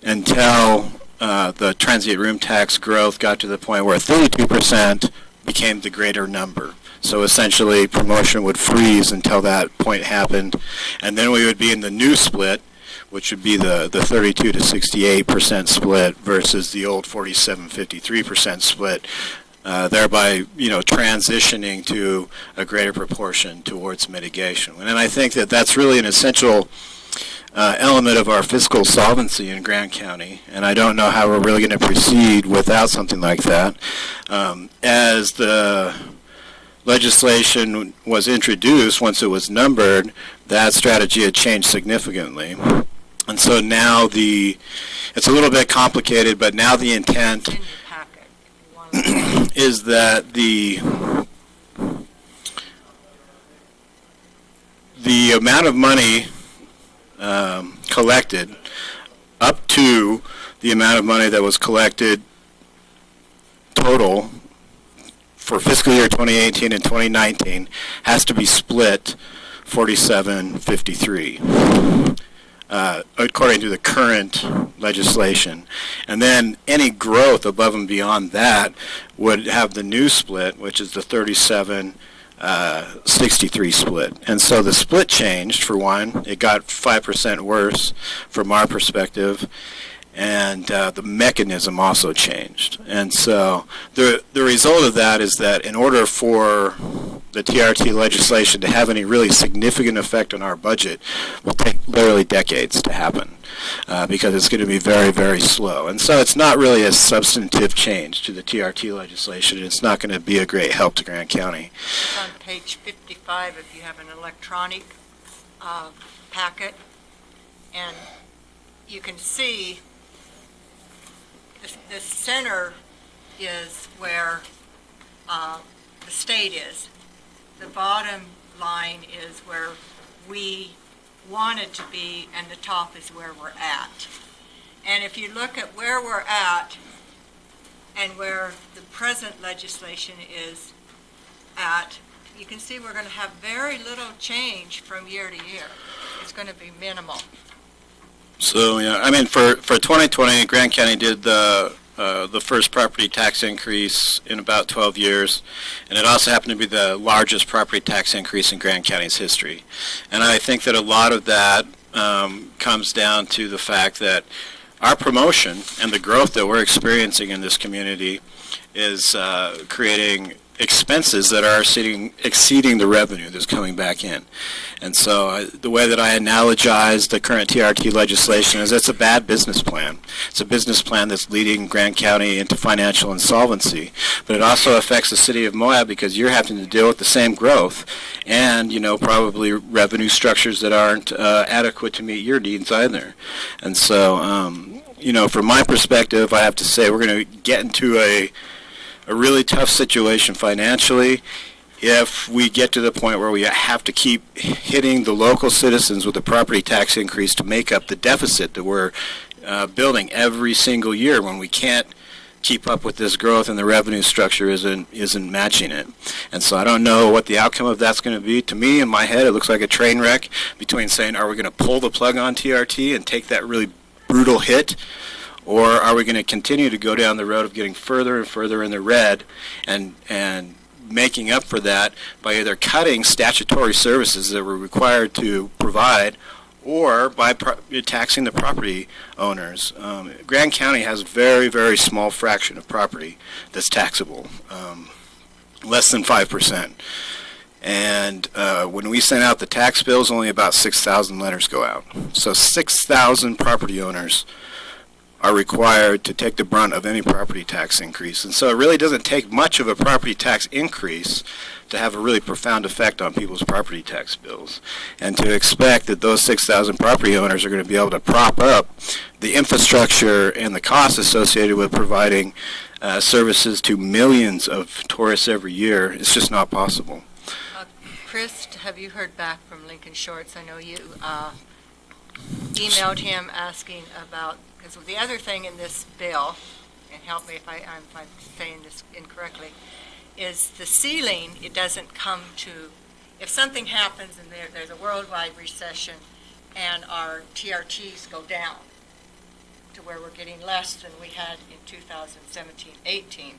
until the transient room tax growth got to the point where 32% became the greater number. So essentially, promotion would freeze until that point happened, and then we would be in the new split, which would be the 32 to 68% split versus the old 47-53% split, thereby, transitioning to a greater proportion towards mitigation. And I think that that's really an essential element of our fiscal solvency in Grant County, and I don't know how we're really going to proceed without something like that. As the legislation was introduced, once it was numbered, that strategy had changed significantly. And so now it's a little bit complicated, but now the intent is that the amount of money collected up to the amount of money that was collected total for fiscal year 2018 and 2019 has to be split 47-53 according to the current legislation. And then any growth above and beyond that would have the new split, which is the 37-63 split. And so the split changed, for one. It got 5% worse from our perspective. And the mechanism also changed. And so the result of that is that in order for the TRT legislation to have any really significant effect on our budget, will take literally decades to happen because it's going to be very, very slow. And so it's not really a substantive change to the TRT legislation. It's not going to be a great help to Grant County. It's on page 55 if you have an electronic packet. And you can see the center is where the state is. The bottom line is where we wanted to be, and the top is where we're at. And if you look at where we're at and where the present legislation is at, you can see we're going to have very little change from year to year. It's going to be minimal. So, yeah, I mean, for 2020, Grant County did the first property tax increase in about 12 years, and it also happened to be the largest property tax increase in Grant County's history. And I think that a lot of that comes down to the fact that our promotion and the growth that we're experiencing in this community is creating expenses that are exceeding the revenue that's coming back in. And so the way that I analogize the current TRT legislation is it's a bad business plan. It's a business plan that's leading Grant County into financial insolvency. But it also affects the city of Moab because you're having to deal with the same growth and, probably revenue structures that aren't adequate to meet your needs either. And so, from my perspective, I have to say we're going to get into a really tough situation financially if we get to the point where we have to keep hitting the local citizens with a property tax increase to make up the deficit that we're building every single year when we can't keep up with this growth and the revenue structure isn't matching it. And so I don't know what the outcome of that's going to be. To me, in my head, it looks like a train wreck between saying, are we going to pull the plug on TRT and take that really brutal hit, or are we going to continue to go down the road of getting further and further in the red and making up for that by either cutting statutory services that we're required to provide or by taxing the property owners. Grand County has a very, very small fraction of property that's taxable, less than 5%. And when we send out the tax bills, only about 6,000 letters go out. So 6,000 property owners are required to take the brunt of any property tax increase. And so it really doesn't take much of a property tax increase to have a really profound effect on people's property tax bills. And to expect that those 6,000 property owners are going to be able to prop up the infrastructure and the costs associated with providing services to millions of tourists every year, it's just not possible. Chris, have you heard back from Lincoln Shorts? I know you emailed him asking about, because the other thing in this bill, and help me if I'm saying this incorrectly, is the ceiling. It doesn't come to, if something happens and there's a worldwide recession and our TRTs go down to where we're getting less than we had in 2017-18,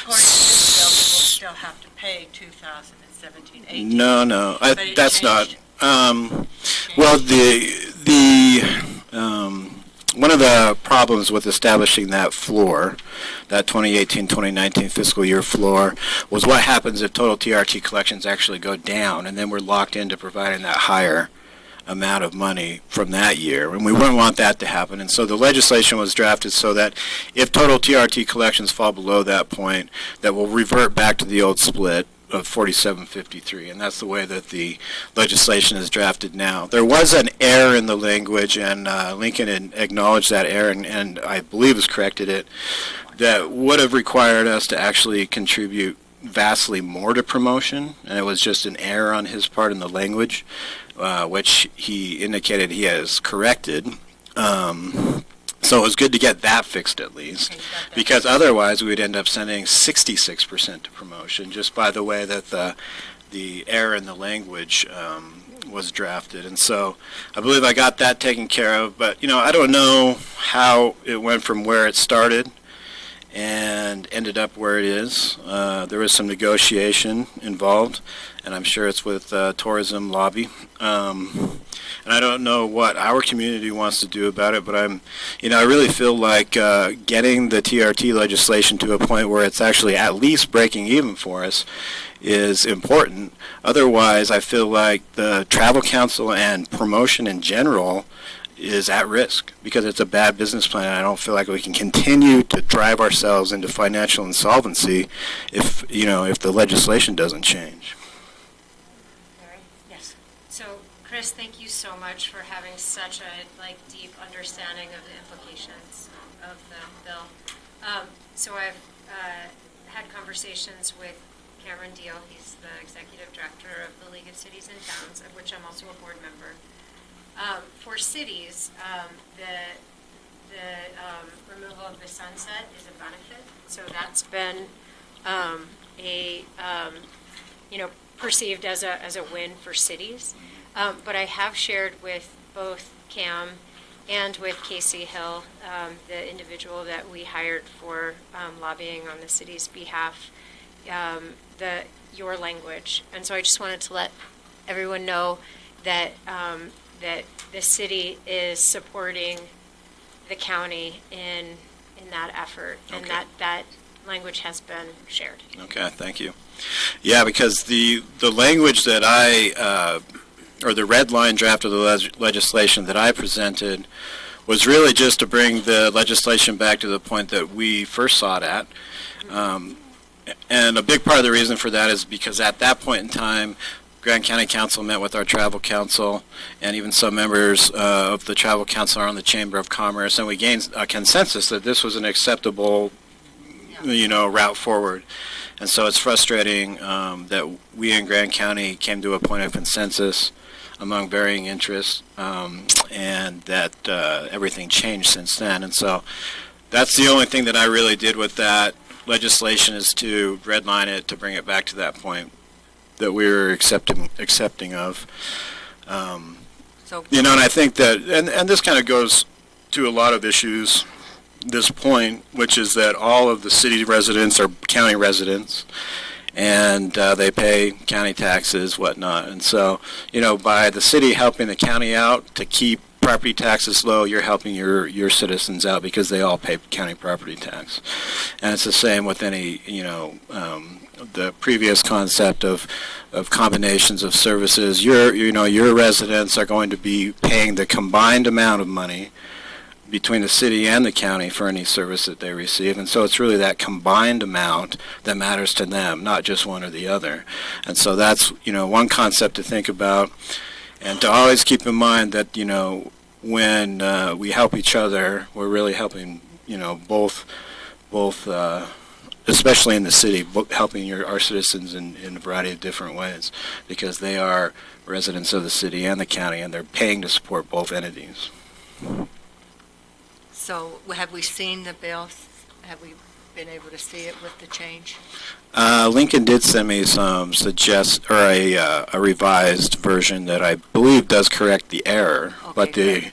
according to this bill, we will still have to pay 2017-18. No, But it that's not. changed. Well, one of the problems with establishing that floor, that 2018-2019 fiscal year floor, was what happens if total TRT collections actually go down, and then we're locked into providing that higher amount of money from that year, and we wouldn't want that to happen. And so the legislation was drafted so that if total TRT collections fall below that point, that will revert back to the old split of 47-53, and that's the way that the legislation is drafted now. There was an error in the language, and Lincoln had acknowledged that error, and I believe has corrected it, that would have required us to actually contribute vastly more to promotion, and it was just an error on his part in the language, which he indicated he has corrected. So it was good to get that fixed at least, because otherwise we would end up sending 66% to promotion just by the way that the error in the language was drafted. And so I believe I got that taken care of, but I don't know how it went from where it started and ended up where it is. There was some negotiation involved, and I'm sure it's with tourism lobby. And I don't know what our community wants to do about it, but I really feel like getting the TRT legislation to a point where it's actually at least breaking even for us is important. Otherwise, I feel like the Travel Council and promotion in general is at risk because it's a bad business plan, and I don't feel like we can continue to drive ourselves into financial insolvency if the legislation doesn't change. Yes. So, Chris, thank you so much for having such a deep understanding of the implications of the bill. So I've had conversations with Cameron Deal. He's the executive director of the League of Cities and Towns, of which I'm also a board member. For cities, the removal of the sunset is a benefit. So that's been perceived as a win for cities. But I have shared with both Cam and with Casey Hill, the individual that we hired for lobbying on the city's behalf, your language. And so I just wanted to let everyone know that that the city is supporting the county in that effort, and Okay. that language has been shared. Okay, thank you. Yeah, because the language that or the red line draft of the legislation that I presented was really just to bring the legislation back to the point that we first saw it at. And a big part of the reason for that is because at that point in time, Grand County Council met with our Travel Council, and even some members of the Travel Council are on the Chamber of Commerce, and we gained a consensus that this was an acceptable, route forward. And so it's frustrating that we in Grand County came to a point of consensus among varying interests, and that everything changed since then. And so that's the only thing that I really did with that legislation, is to redline it to bring it back to that point that we were accepting of. And I think that, and this kind of goes to a lot of issues, this point, which is that all of the city residents are county residents, and they pay county taxes, whatnot. And so, by the city helping the county out to keep property taxes low, you're helping your citizens out because they all pay county property tax. And it's the same with any, the previous concept of combinations of services. Your residents are going to be paying the combined amount of money between the city and the county for any service that they receive. And so it's really that combined amount that matters to them, not just one or the other. And so that's, one concept to think about. And to always keep in mind that, when we help each other, we're really helping, both, especially in the city, helping our citizens in a variety of different ways, because they are residents of the city and the county, and they're paying to support both entities. So have we seen the bill? Have we been able to see it with the change? Lincoln did send me some a revised version that I believe does correct the error, but the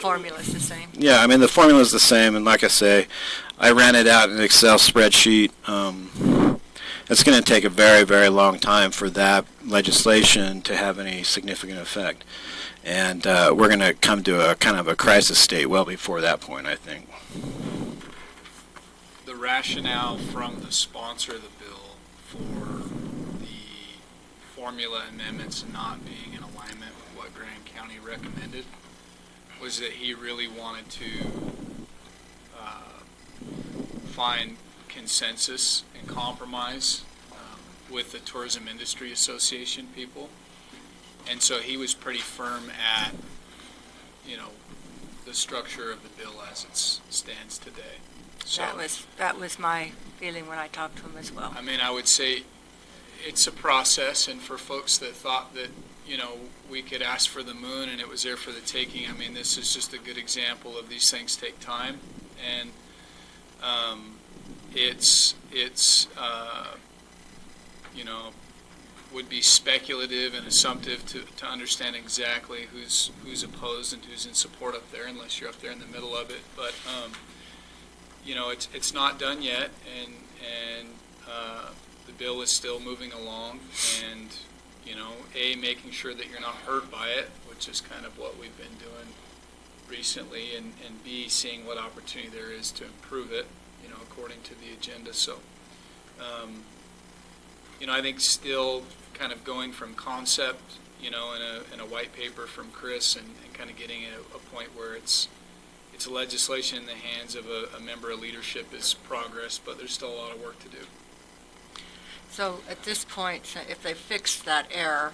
formula is the same. Yeah, I mean the formula is the same, and like I say, I ran it out in an Excel spreadsheet. It's going to take a very, very long time for that legislation to have any significant effect, and we're going to come to a kind of a crisis state well before that point, I think. The rationale from the sponsor of the bill for the formula amendments not being in alignment with what Grand County recommended was that he really wanted to find consensus and compromise with the Tourism Industry Association people. And so he was pretty firm at, the structure of the bill as it stands today. So, that was my feeling when I talked to him as well. I mean, I would say it's a process, and for folks that thought that, we could ask for the moon and it was there for the taking, I mean, this is just a good example of these things take time, and it's would be speculative and assumptive to understand exactly who's opposed and who's in support up there, unless you're up there in the middle of it. But it's not done yet, and the bill is still moving along, and making sure that you're not hurt by it, which is kind of what we've been doing recently, and B, seeing what opportunity there is to improve it, according to the agenda. So, I think still kind of going from concept, in a white paper from Chris, and kind of getting a point where it's legislation in the hands of a member of leadership is progress, but there's still a lot of work to do. So at this point, if they fix that error,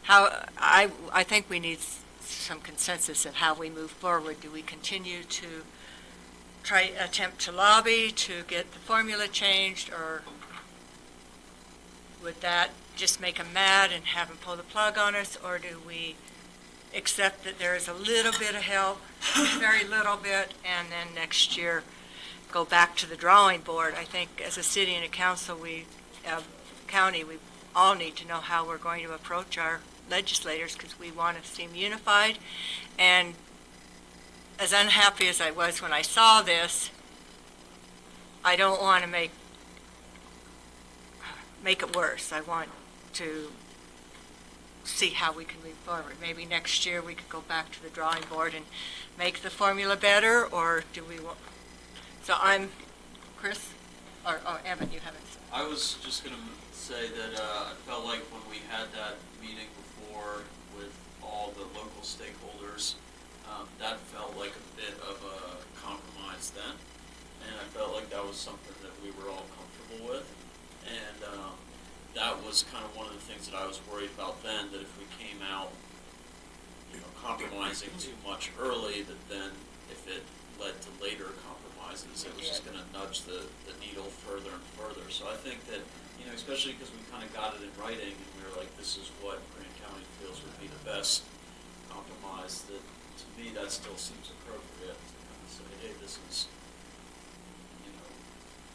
I think we need some consensus of how we move forward. Do we continue to attempt to lobby to get the formula changed, or would that just make them mad and have them pull the plug on us, or do we accept that there is a little bit of help, very little bit, and then next year go back to the drawing board? I think as a city and a council, county, we all need to know how we're going to approach our legislators, because we want to seem unified. And as unhappy as I was when I saw this, I don't want to make it worse. I want to see how we can move forward. Maybe next year we could go back to the drawing board and make the formula better, or do we want? So I'm, Chris, or Evan, you haven't. I was just going to say that I felt like when we had that meeting before with all the local stakeholders, that felt like a bit of a compromise then, and I felt like that was something that we were all comfortable with, and that was kind of one of the things that I was worried about then, that if we came out, compromising too much early, that then if it led to later compromises, it was just going to nudge the needle further and further. So I think that, especially because we kind of got it in writing, and we were like, this is what Grand County feels would be the best compromise, that to me that still seems appropriate to kind of say, hey, this is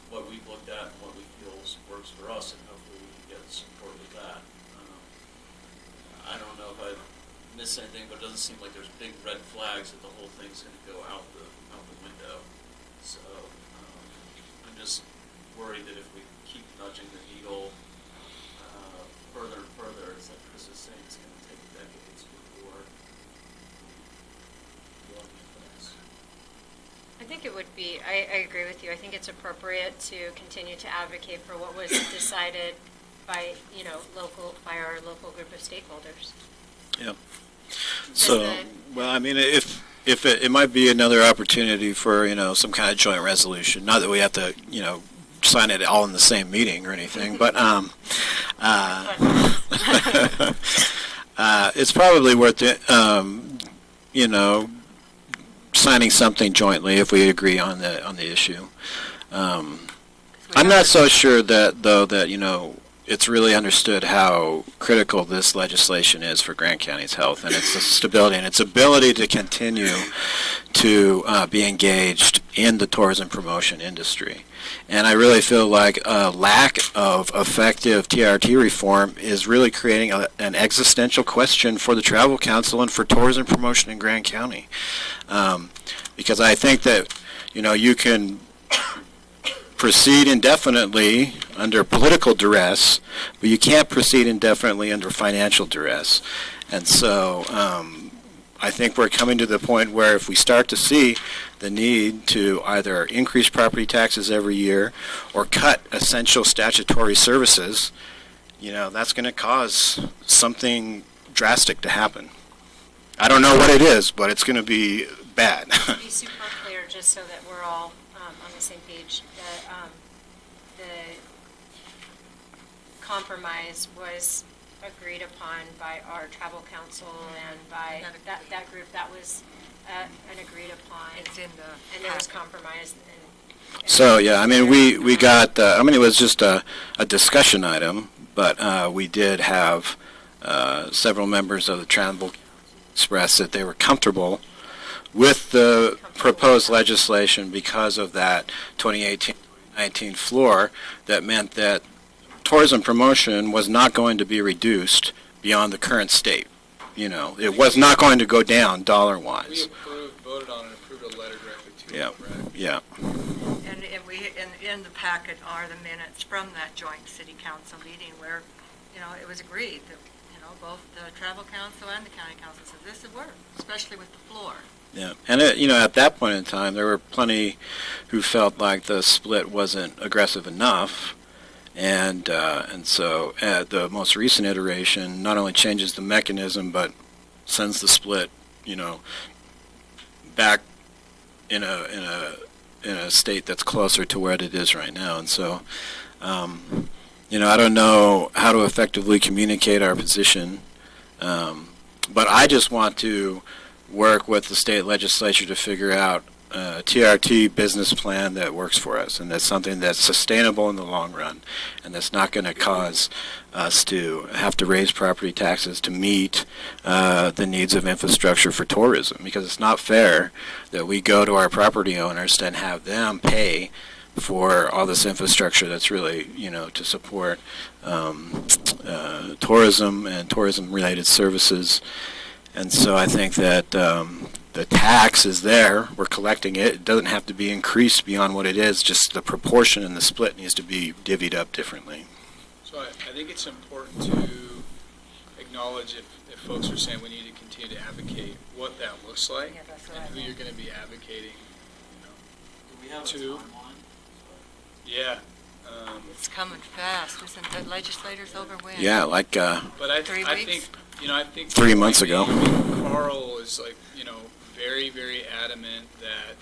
what we've looked at and what we feel works for us, and hopefully we can get support with that. I don't know if I miss anything, but it doesn't seem like there's big red flags that the whole thing's gonna go out the window. So, I'm just worried that if we keep nudging the needle, further and further, it's like Chris is saying, it's gonna take decades before we I think it would be, I agree with you. I think it's appropriate to continue to advocate for what was decided by, by our local group of stakeholders. Yeah. So, well, I mean, if it might be another opportunity for, some kind of joint resolution, not that we have to, sign it all in the same meeting or anything, but, it's probably worth it, signing something jointly if we agree on the issue. I'm not so sure that it's really understood how critical this legislation is for Grant County's health and its stability and its ability to continue to be engaged in the tourism promotion industry. And I really feel like a lack of effective TRT reform is really creating an existential question for the Travel Council and for tourism promotion in Grant County. Because I think that, you can proceed indefinitely under political duress, but you can't proceed indefinitely under financial duress. And so I think we're coming to the point where if we start to see the need to either increase property taxes every year or cut essential statutory services, that's going to cause something drastic to happen. I don't know what it is, but it's going to be bad. To be super clear, just so that we're all on the same page, the compromise was agreed upon by our travel council and by that group. That was an agreed upon. It's in the and there was compromise. So, yeah, I mean, we got, it was just a discussion item, but we did have several members of the travel express that they were comfortable with the proposed legislation because of that 2018-19 floor that meant that tourism promotion was not going to be reduced beyond the current state. It was not going to go down dollar-wise. We voted on and approved a letter directly to Yeah, them, right? yeah. And in the packet are the minutes from that joint city council meeting where, it was agreed that, both the travel council and the county council said this would work, especially with the floor. Yeah, and at that point in time, there were plenty who felt like the split wasn't aggressive enough, and so the most recent iteration not only changes the mechanism but sends the split, back in a state that's closer to where it is right now, and so. I don't know how to effectively communicate our position, but I just want to work with the state legislature to figure out a TRT business plan that works for us, and that's something that's sustainable in the long run, and that's not going to cause us to have to raise property taxes to meet the needs of infrastructure for tourism, because it's not fair that we go to our property owners and have them pay for all this infrastructure that's really, to support tourism and tourism-related services. And so I think that the tax is there. We're collecting it. It doesn't have to be increased beyond what it is. Just the proportion and the split needs to be divvied up differently. So I think it's important to acknowledge if folks are saying we need to continue to advocate what that looks like and who you're going to be advocating to. Yeah. It's coming fast, isn't the legislators over when? Yeah, like but I 3 think, weeks? I think 3 months ago. Carl is very, very adamant that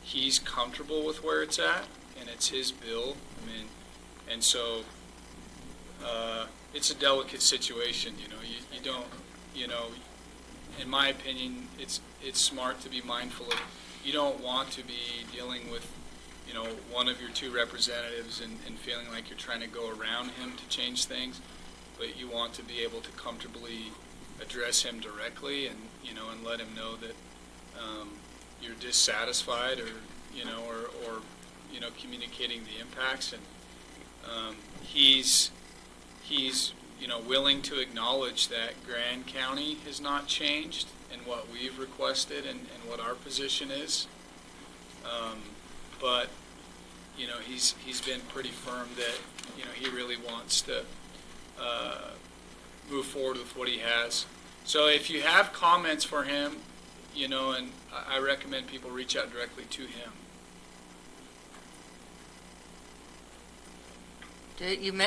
he's comfortable with where it's at, and it's his bill. And so it's a delicate situation. You don't, in my opinion, it's smart to be mindful of. You don't want to be dealing with one of your two representatives and feeling like you're trying to go around him to change things, but you want to be able to comfortably address him directly and let him know that you're dissatisfied or communicating the impacts. And he's willing to acknowledge that Grand County has not changed in what we've requested and what our position is. But, he's been pretty firm that, he really wants to move forward with what he has. So if you have comments for him, and I recommend people reach out directly to him.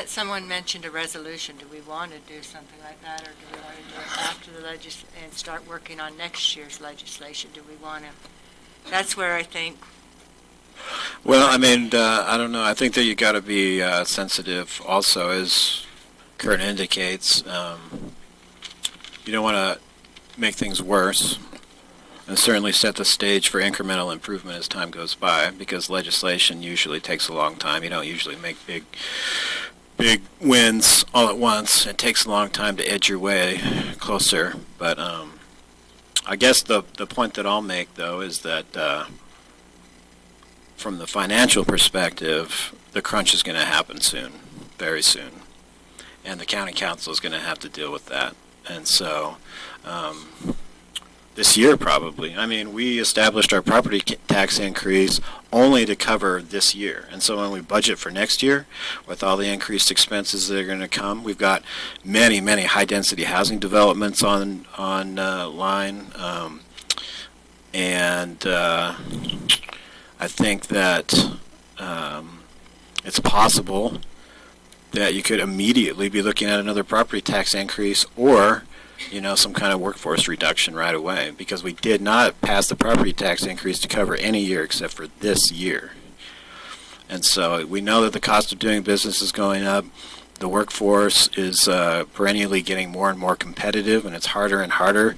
Someone mentioned a resolution. Do we want to do something like that, or do we want to do it after the and start working on next year's legislation? Do we want to? That's where I think. Well, I mean, I don't know. I think that you got to be sensitive also, as Kurt indicates. You don't want to make things worse, and certainly set the stage for incremental improvement as time goes by, because legislation usually takes a long time. You don't usually make big wins all at once. It takes a long time to edge your way closer. But I guess the point that I'll make, though, is that from the financial perspective, the crunch is going to happen soon, very soon. And the county council is going to have to deal with that. And so this year probably. I mean, we established our property tax increase only to cover this year. And so when we budget for next year, with all the increased expenses that are going to come, we've got many, many high-density housing developments on line. I think that it's possible that you could immediately be looking at another property tax increase, or some kind of workforce reduction right away, because we did not pass the property tax increase to cover any year except for this year. And so we know that the cost of doing business is going up. The workforce is perennially getting more and more competitive, and it's harder and harder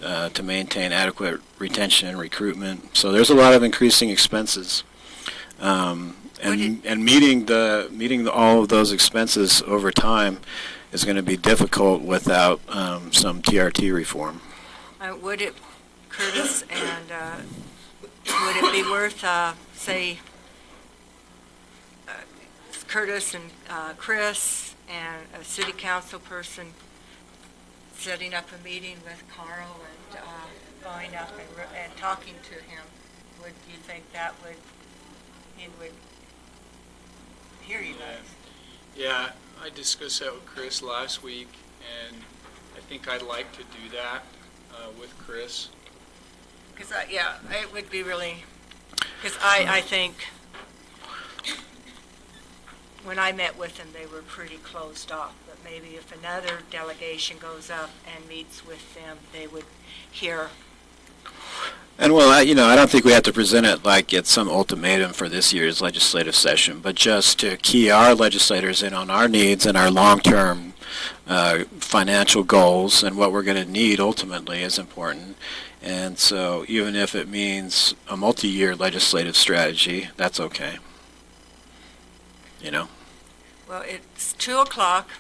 to maintain adequate retention and recruitment. So there's a lot of increasing expenses. And meeting all of those expenses over time is going to be difficult without some TRT reform. Would it, Curtis, and would it be worth, say, Curtis and Chris and a city council person setting up a meeting with Carl and going up and talking to him? Would you think that he would hear you guys? Yeah, I discussed that with Chris last week, and I think I'd like to do that with Chris. Because, it would be really, because I think when I met with them, they were pretty closed off, but maybe if another delegation goes up and meets with them, they would hear. And well, I don't think we have to present it like it's some ultimatum for this year's legislative session, but just to key our legislators in on our needs and our long-term financial goals, and what we're going to need ultimately is important. And so even if it means a multi-year legislative strategy, that's okay. Well, it's 2 o'clock.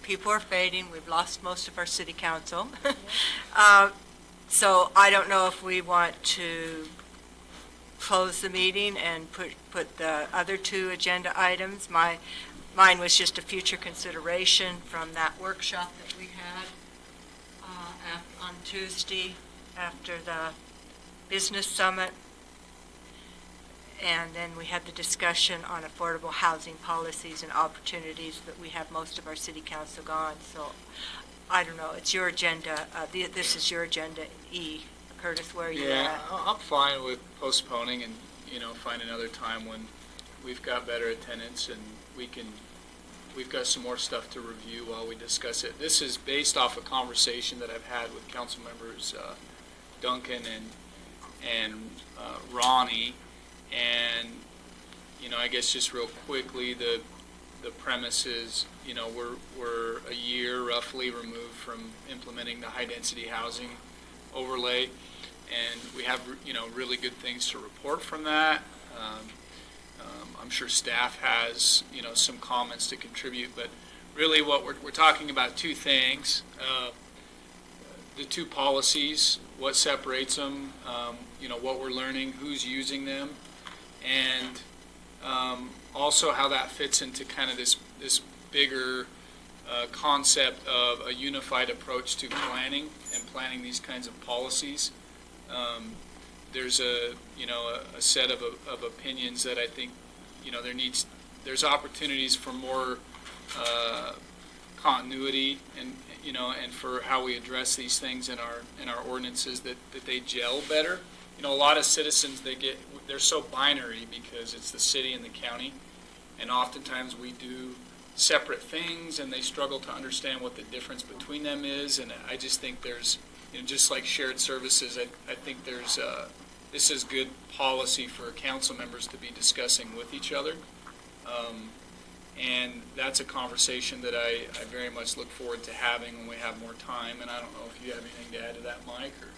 People are fading. We've lost most of our city council. So I don't know if we want to close the meeting and put the other 2 agenda items. Mine was just a future consideration from that workshop that we had on Tuesday after the business summit. And then we had the discussion on affordable housing policies and opportunities, but we have most of our city council gone. So I don't know, it's your agenda. This is your agenda, E. Curtis, where are you at? I'm fine with postponing and, find another time when we've got better attendance and we've got some more stuff to review while we discuss it. This is based off a conversation that I've had with council members Duncan and Ronnie. And, I guess just real quickly, the premise is, we're a year roughly removed from implementing the high-density housing overlay, and we have, really good things to report from that. I'm sure staff has, some comments to contribute, but really what we're talking about 2 things. The 2 policies, what separates them, what we're learning, who's using them, and also how that fits into kind of this bigger concept of a unified approach to planning and planning these kinds of policies. There's a set of opinions that I think, there's opportunities for more continuity and for how we address these things in our ordinances that they gel better. A lot of citizens, they're so binary because it's the city and the county, and oftentimes we do separate things and they struggle to understand what the difference between them is. And I just think there's, just like shared services, I think this is good policy for council members to be discussing with each other. And that's a conversation that I very much look forward to having when we have more time. And I don't know if you have anything to add to that, Mike, or...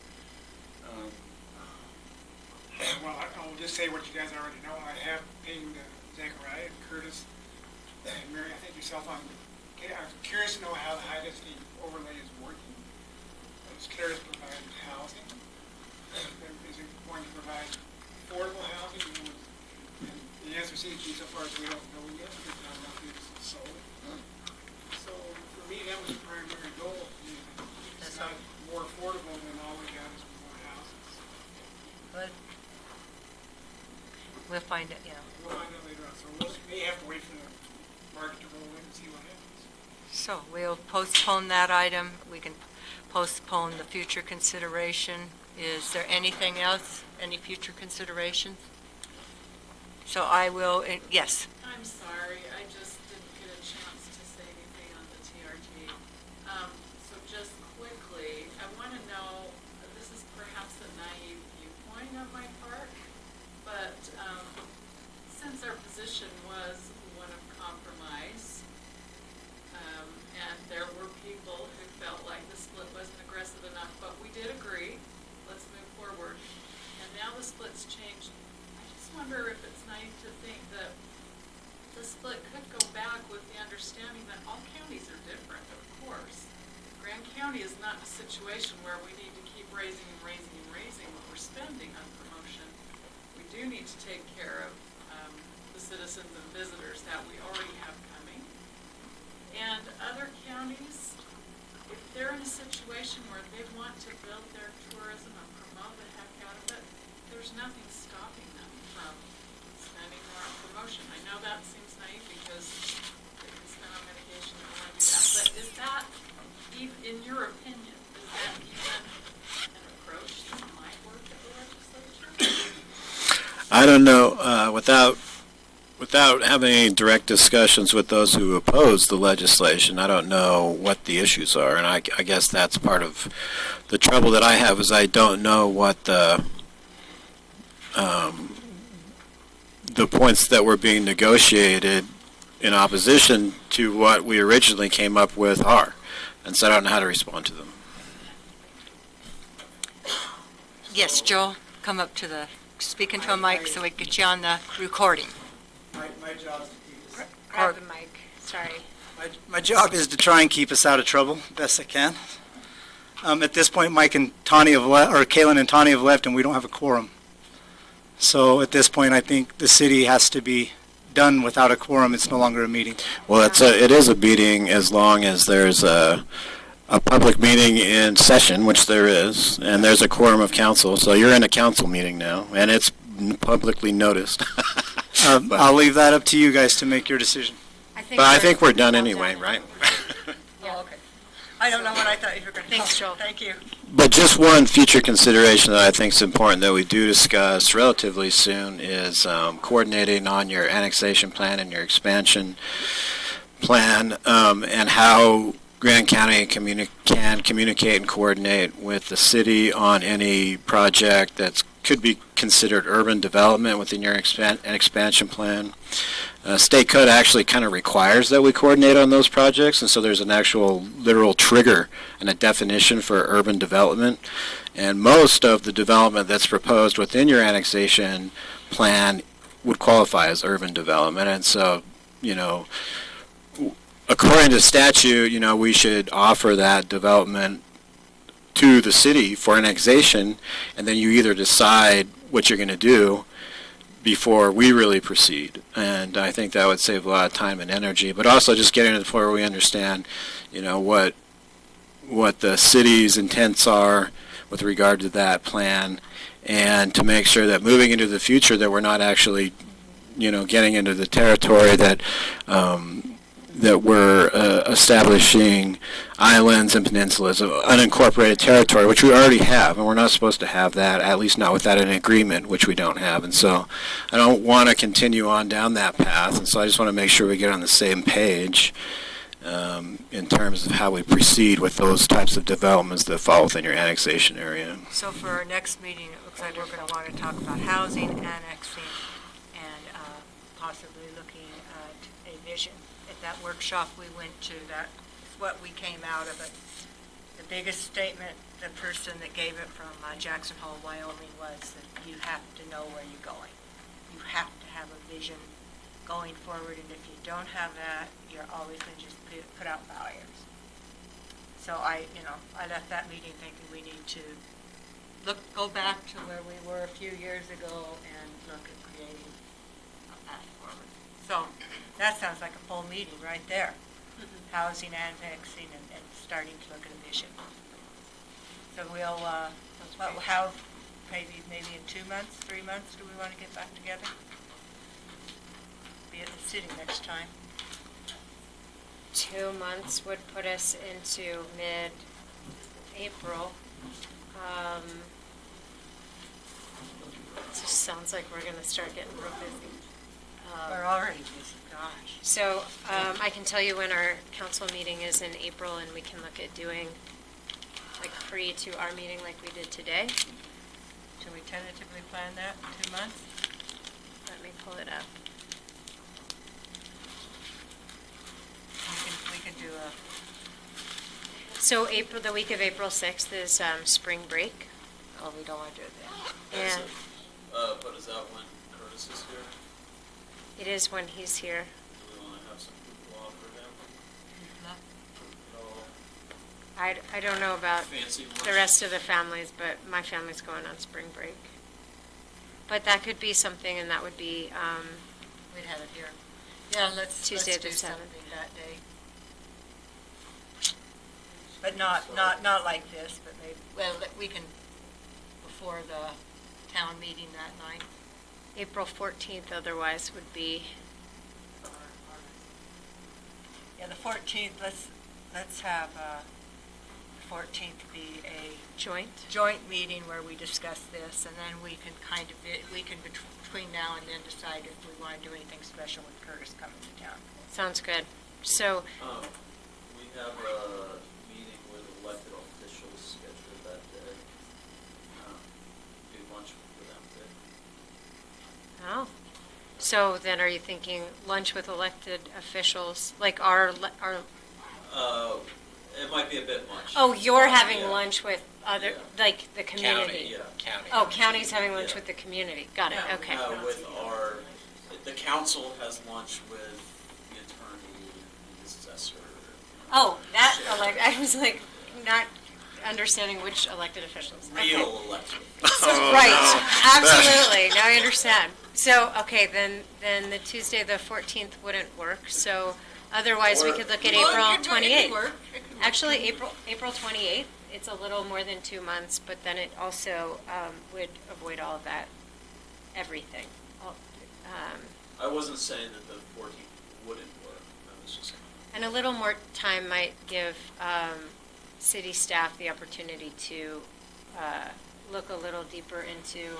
Well, I'll just say what you guys already know. I have pinged Zachariah and Curtis and Mary, I think yourself, I'm curious to know how the high density overlay is working. Is CARES providing housing? Is it going to provide affordable housing? And the answer seems to be so far as we don't know yet, because not enough is sold. So for me, that was the primary goal. It's not more affordable than all we got is more houses. Good. We'll find it, yeah. We'll find out later on. So we may have to wait for the market to roll in and see what happens. So we'll postpone that item. We can postpone the future consideration. Is there anything else? Any future considerations? So I will, yes. I'm sorry, I just didn't get a chance to say anything on the TRT. So just quickly, I want to know, this is perhaps a naive viewpoint on my part, but since our position was one of compromise, and there were people who felt like the split wasn't aggressive enough, but we did agree, let's move forward. And now the split's changed. I just wonder if it's naive to think that the split could go back with the understanding that all counties are different, of course. Grand County is not in a situation where we need to keep raising and raising and raising what we're spending on promotion. We do need to take care of the citizens and visitors that we already have coming. And other counties, if they're in a situation where they want to build their tourism and promote the heck out of it, there's nothing stopping them from spending more on promotion. I know that seems naive because they can spend on mitigation and want to do that, but is that, in your opinion, is that even an approach that might work at the legislature? I don't know, without having any direct discussions with those who oppose the legislation, I don't know what the issues are, and I guess that's part of the trouble that I have, is I don't know what the points that were being negotiated in opposition to what we originally came up with are, and so I don't know how to respond to them. Yes, Joel, come up to speak into a mic so we can get you on the recording. My job is to keep us. Grab the mic, sorry. My job is to try and keep us out of trouble best I can. At this point, Mike and Tawny have left, or Kalen and Tawny have left, and we don't have a quorum. So at this point, I think the city has to be done without a quorum. It's no longer a meeting. Well, it is a meeting as long as there's a public meeting in session, which there is, and there's a quorum of council. So you're in a council meeting now, and it's publicly noticed. I'll leave that up to you guys to make your decision. But I think we're done anyway, right? Oh, okay. I don't know what I thought you were going to. Thanks, Joel. Thank you. But just one future consideration that I think is important that we do discuss relatively soon is coordinating on your annexation plan and your expansion plan, and how Grand County can communicate and coordinate with the city on any project that could be considered urban development within your expansion plan. State code actually kind of requires that we coordinate on those projects, and so there's an actual literal trigger and a definition for urban development. And most of the development that's proposed within your annexation plan would qualify as urban development. And so, according to statute, we should offer that development to the city for annexation, and then you either decide what you're going to do before we really proceed. And I think that would save a lot of time and energy, but also just getting to the point where we understand, what the city's intents are with regard to that plan, and to make sure that moving into the future that we're not actually, getting into the territory that that we're establishing islands and peninsulas of unincorporated territory, which we already have, and we're not supposed to have that, at least not without an agreement, which we don't have. And so I don't want to continue on down that path, and so I just want to make sure we get on the same page in terms of how we proceed with those types of developments that fall within your annexation area. So for our next meeting, it looks like we're going to want to talk about housing, annexing, and possibly looking at a vision. At that workshop we went to, that's what we came out of it. The biggest statement, the person that gave it from Jackson Hole, Wyoming, was that you have to know where you're going. You have to have a vision going forward, and if you don't have that, you're always going to just put out barriers. So I left that meeting thinking we need to go back to where we were a few years ago and look at creating a path forward. So that sounds like a full meeting right there. Housing, annexing, and starting to look at a vision. So we'll, how, maybe in 2 months, 3 months, do we want to get back together? Be at the city next time. 2 months would put us into mid-April. It just sounds like we're going to start getting real busy. We're already busy, gosh. So I can tell you when our council meeting is in April, and we can look at doing like pre to our meeting like we did today. Should we tentatively plan that in 2 months? Let me pull it up. We can do a... So the week of April 6th is spring break. Oh, we don't want to do it then. And But is that when Curtis is here? it is when he's here. Do we want to have some people on for him? I don't know about Fancy lunch? the rest of the families, but my family's going on spring break. But that could be something, and that would be We'd have it here. Yeah, let's Tuesday do the 7th. something that day. But not like this, but maybe, well, we can, before the town meeting that night. April 14th otherwise would be. Yeah, the 14th, let's have the 14th be a joint meeting where we discuss this, and then we can between now and then decide if we want to do anything special with Curtis coming to town. Sounds good. So We have a meeting with elected officials scheduled that day. Do lunch for them today. Oh, so then are you thinking lunch with elected officials, like our It might be a bit much. Oh, you're having Yeah. lunch with other, like the community? County. Oh, county's having lunch Yeah. with the community. Got it, okay. With the council has lunch with the attorney and the assessor. Oh, I was like, not understanding which elected officials. Okay. Real elected. Right, absolutely, now I understand. So, okay, then the Tuesday, the 14th wouldn't work, so otherwise we could look at April 28th. Actually, April 28th, it's a little more than 2 months, but then it also would avoid all of that, everything. I wasn't saying that the 14th wouldn't work. I was just. And a little more time might give city staff the opportunity to look a little deeper into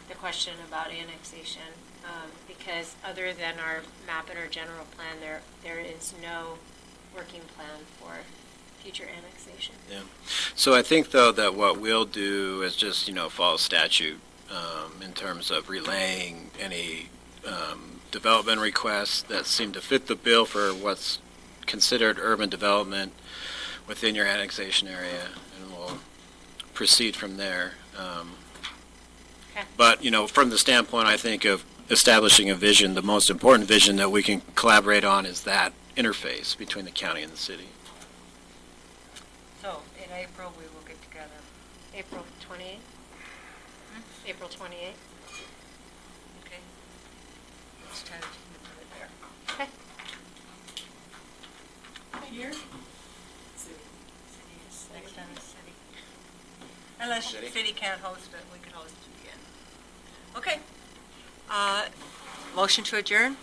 the question about annexation, because other than our map and our general plan, there is no working plan for future annexation. Yeah. So I think, though, that what we'll do is just, follow statute in terms of relaying any development requests that seem to fit the bill for what's considered urban development within your annexation area, and we'll proceed from there. Okay. But, from the standpoint, I think, of establishing a vision, the most important vision that we can collaborate on is that interface between the county and the city. So, in April, we will get together. April 28th? April 28th? Okay. Next time, you can put it there. Okay. Here? Next time is city. Unless city can't host it, we could host it again. Okay. Motion to adjourn?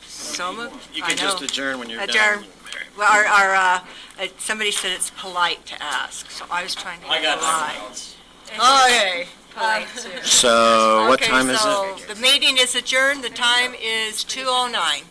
So moved. You I can just know. adjourn when you're done. Adjourn. Well, somebody said it's polite to ask, so I was trying to be polite. Okay. Polite too. So what time is it? Okay, so the meeting is adjourned. The time is 2:09.